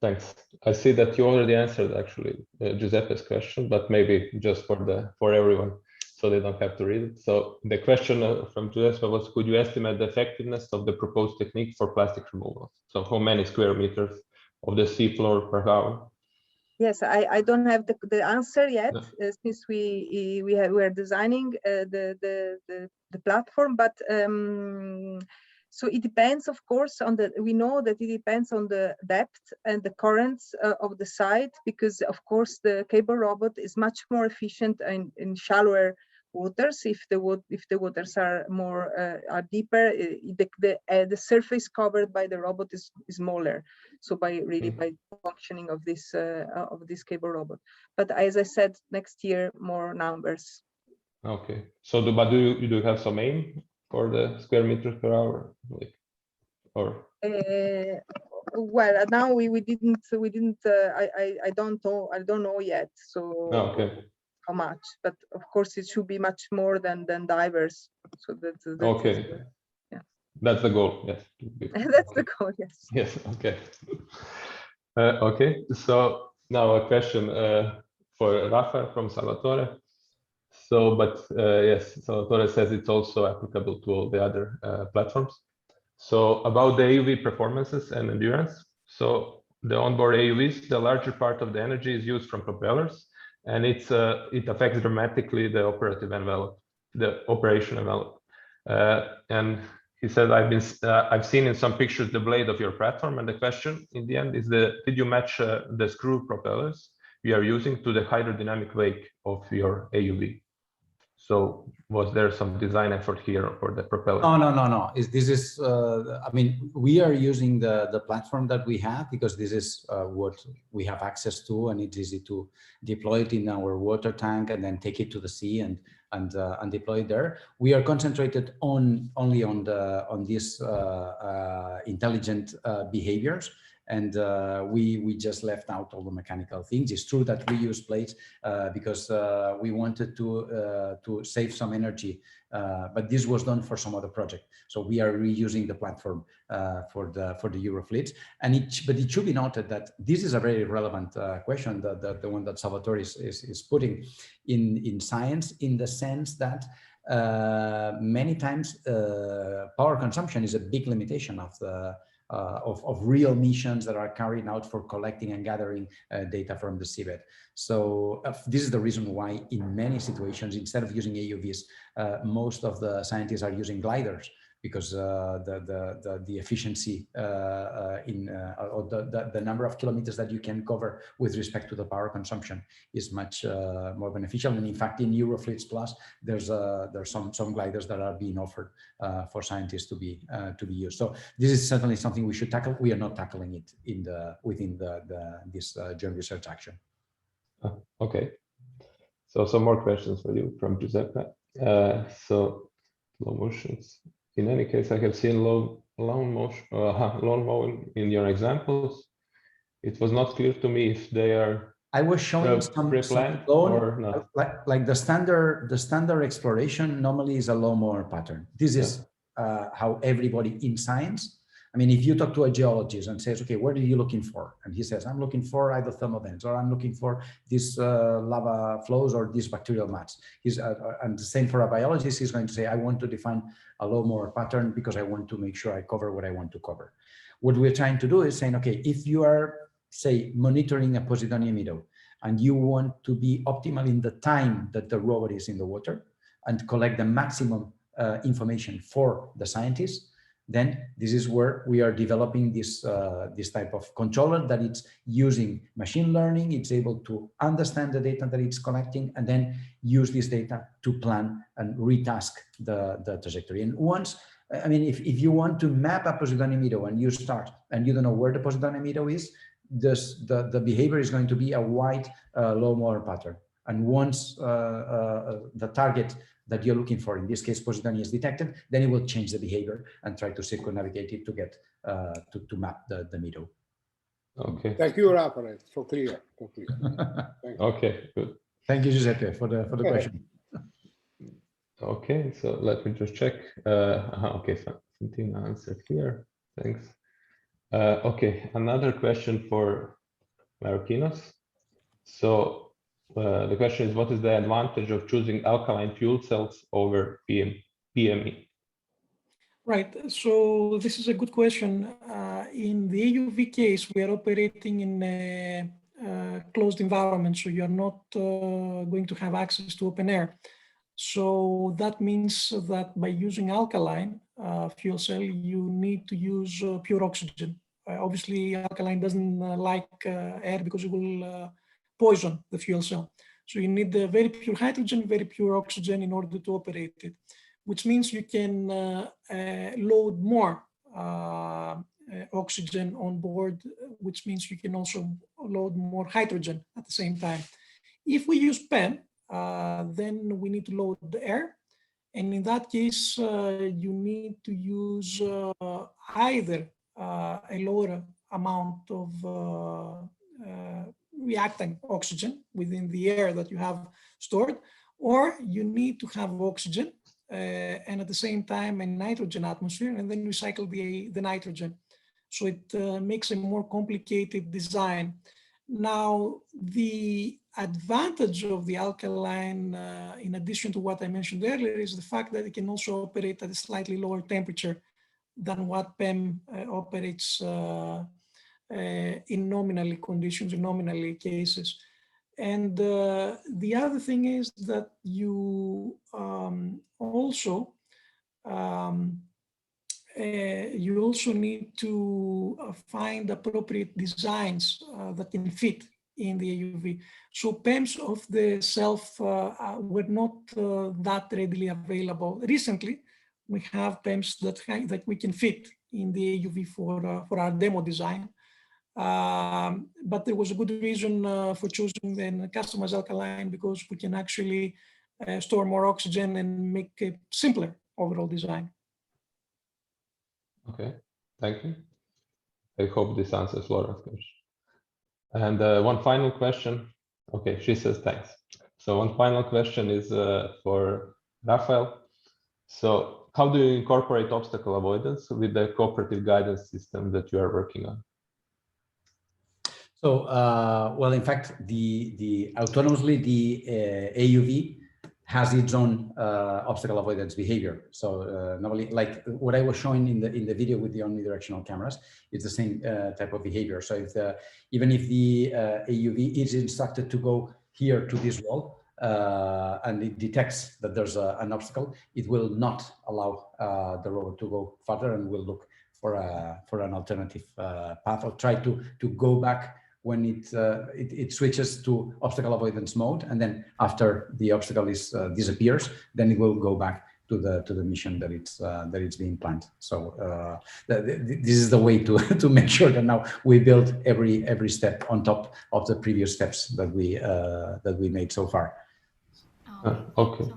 thanks. I see that you already answered actually Giuseppe's question, but maybe just for everyone, so they don't have to read it. So the question from Giuseppe was, could you estimate the effectiveness of the proposed technique for plastic removal? So how many square meters of the seafloor per hour? Yes, I don't have the answer yet, no. Since we are designing the platform, but so it depends, of course, on we know that it depends on the depth and the currents of the site, because of course the cable robot is much more efficient in shallower waters. If the waters are more are deeper, the surface covered by the robot is smaller. So by functioning of this cable robot. But as I said, next year more numbers. Okay. So do you have some aim for the square meters per hour, like, or? Well, now we didn't. I don't know yet. So Okay. how much? But of course, it should be much more than divers. So that's okay. Yeah. That's the goal. Yes. That's the goal. Yes. Yes. Okay. Okay. So now a question for Rafa from Salvatore. So, but yes, Salvatore says it's also applicable to all the other platforms. So about the AUV performances and endurance. So the onboard AUVs, the larger part of the energy is used from propellers, and it affects dramatically the operative envelope, the operation envelope. And he said, I've seen in some pictures the blade of your platform, and the question in the end is, did you match the screw propellers we are using to the hydrodynamic wake of your AUV? So was there some design effort here for the propeller? No. This is, I mean, we are using the platform that we have because this is what we have access to, and it's easy to deploy it in our water tank and then take it to the sea and deploy it there. We are concentrated only on these intelligent behaviors. And we just left out all the mechanical things. It's true that we use plates because we wanted to save some energy, but this was done for some other project. So we are reusing the platform for the Eurofleets. But it should be noted that this is a very relevant question, the one that Salvatore is putting in science, in the sense that many times power consumption is a big limitation of real missions that are carried out for collecting and gathering data from the seabed. So this is the reason why in many situations, instead of using AUVs, most of the scientists are using gliders, because the efficiency or the number of kilometers that you can cover with respect to the power consumption is much more beneficial. And in fact, in EurofleetsPlus, there's some gliders that are being offered for scientists to be used. So this is certainly something we should tackle. We are not tackling it within this joint research action. Okay. So some more questions for you from Giuseppe. So low motions. In any case, I have seen lawn mowing in your examples. It was not clear to me if they are. I was showing some pre-planned or not. Like the standard exploration normally is a lawnmower pattern. This is how everybody in science. I mean, if you talk to a geologist and says, okay, what are you looking for? And he says, I'm looking for hydrothermal vents, or I'm looking for these lava flows or these bacterial mats. And the same for a biologist, he's going to say, I want to define a lawnmower pattern because I want to make sure I cover what I want to cover. What we're trying to do is saying, okay, if you are, say, monitoring a Posidonia meadow and you want to be optimal in the time that the robot is in the water and collect the maximum information for the scientists, then this is where we are developing this type of controller that it's using machine learning. It's able to understand the data that it's collecting and then use this data to plan and retask the trajectory. And once, I mean, if you want to map a Posidonia meadow and you start and you don't know where the Posidonia meadow is, the behavior is going to be a wide lawnmower pattern. And once the target that you're looking for, in this case, Posidonia, is detected, then it will change the behavior and try to circumnavigate it to get to map the meadow. Okay. Thank you, Rafael. So clear. So clear. Okay, good. Thank you, Giuseppe, for the question. Okay, so let me just check. Okay, Fantina answered here. Thanks. Okay, another question for Mayorkinos. So the question is, what is the advantage of choosing alkaline fuel cells over PME? Right, so this is a good question. In the AUV case, we are operating in a closed environment, so you are not going to have access to open air. So that means that by using alkaline fuel cell, you need to use pure oxygen. Obviously, alkaline doesn't like air because it will poison the fuel cell. So you need very pure hydrogen, very pure oxygen in order to operate it, which means you can load more oxygen on board, which means you can also load more hydrogen at the same time. If we use PEM, then we need to load the air. And in that case, you need to use either a lower amount of reactant oxygen within the air that you have stored, or you need to have oxygen and at the same time a nitrogen atmosphere, and then recycle the nitrogen. So it makes a more complicated design. Now, the advantage of the alkaline, in addition to what I mentioned earlier, is the fact that it can also operate at a slightly lower temperature than what PEM operates in nominally conditions, in nominally cases. And the other thing is that you also need to find appropriate designs that can fit in the AUV. So PEMs of the self were not that readily available. Recently, we have PEMs that we can fit in the AUV for our demo design. But there was a good reason for choosing the customized alkaline, because we can actually store more oxygen and make a simpler overall design. Okay, thank you. I hope this answers Laura's question. And one final question. Okay, she says thanks. So one final question is for Rafael. So how do you incorporate obstacle avoidance with the cooperative guidance system that you are working on? So, well, in fact, autonomously, the AUV has its own obstacle avoidance behavior. So normally, like what I was showing in the video with the omnidirectional cameras, it's the same type of behavior. So if even if the AUV is instructed to go here to this wall and it detects that there's an obstacle, it will not allow the rover to go further and will look for an alternative path, or try to go back when it switches to obstacle avoidance mode, and then after the obstacle disappears, then it will go back to the mission that it's being planned. So this is the way to make sure that now we build every step on top of the previous steps that we made so far. Okay,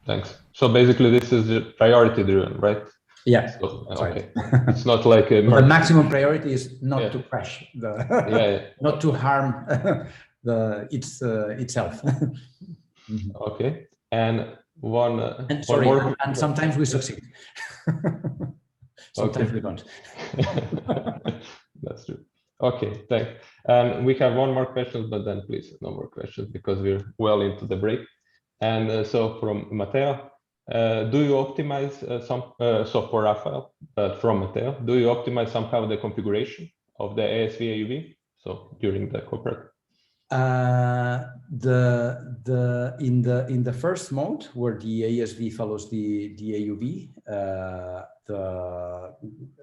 thanks. So basically, this is priority driven, right? Yeah. So, okay. Right. It's not like a the maximum priority is not to crash not to harm itself. Okay. And one and sometimes we succeed. Sometimes we don't. That's true. Okay, thanks. And we have one more question, but then please no more questions because we're well into the break. And so from Matteo, do you optimize so for Rafael, but from Matteo, do you optimize somehow the configuration of the ASV AUV? So during the cooperative? In the first mode where the ASV follows the AUV,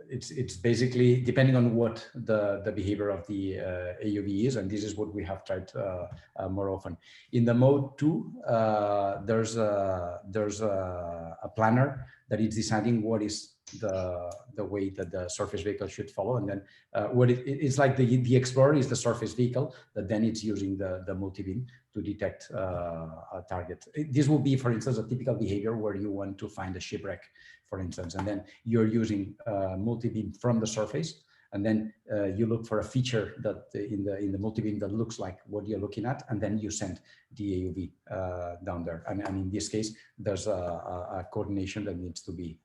it's basically depending on what the behavior of the AUV is, and this is what we have tried more often. In the mode 2, there's a planner that is deciding what is the way that the surface vehicle should follow, and then what it's like the Explorer is the surface vehicle that then it's using the multi-beam to detect a target. This will be, for instance, a typical behavior where you want to find a shipwreck, for instance, and then you're using multi-beam from the surface, and then you look for a feature that in the multi-beam that looks like what you're looking at, and then you send the AUV down there. And in this case, there's a coordination that needs to be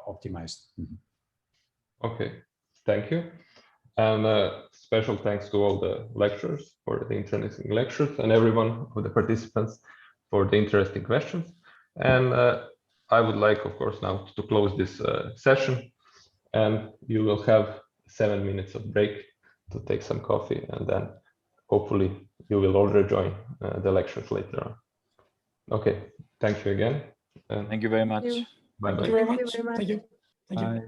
optimized. Mm-hmm. Okay, thank you. And special thanks to all the lecturers for the interesting lectures and everyone of the participants for the interesting questions. And I would like, of course, now to close this session, and you will have 7 minutes of break to take some coffee, and then hopefully you will all rejoin the lectures later on. Okay, thank you again. Thank you very much. Thank you very much. Thank you. Bye.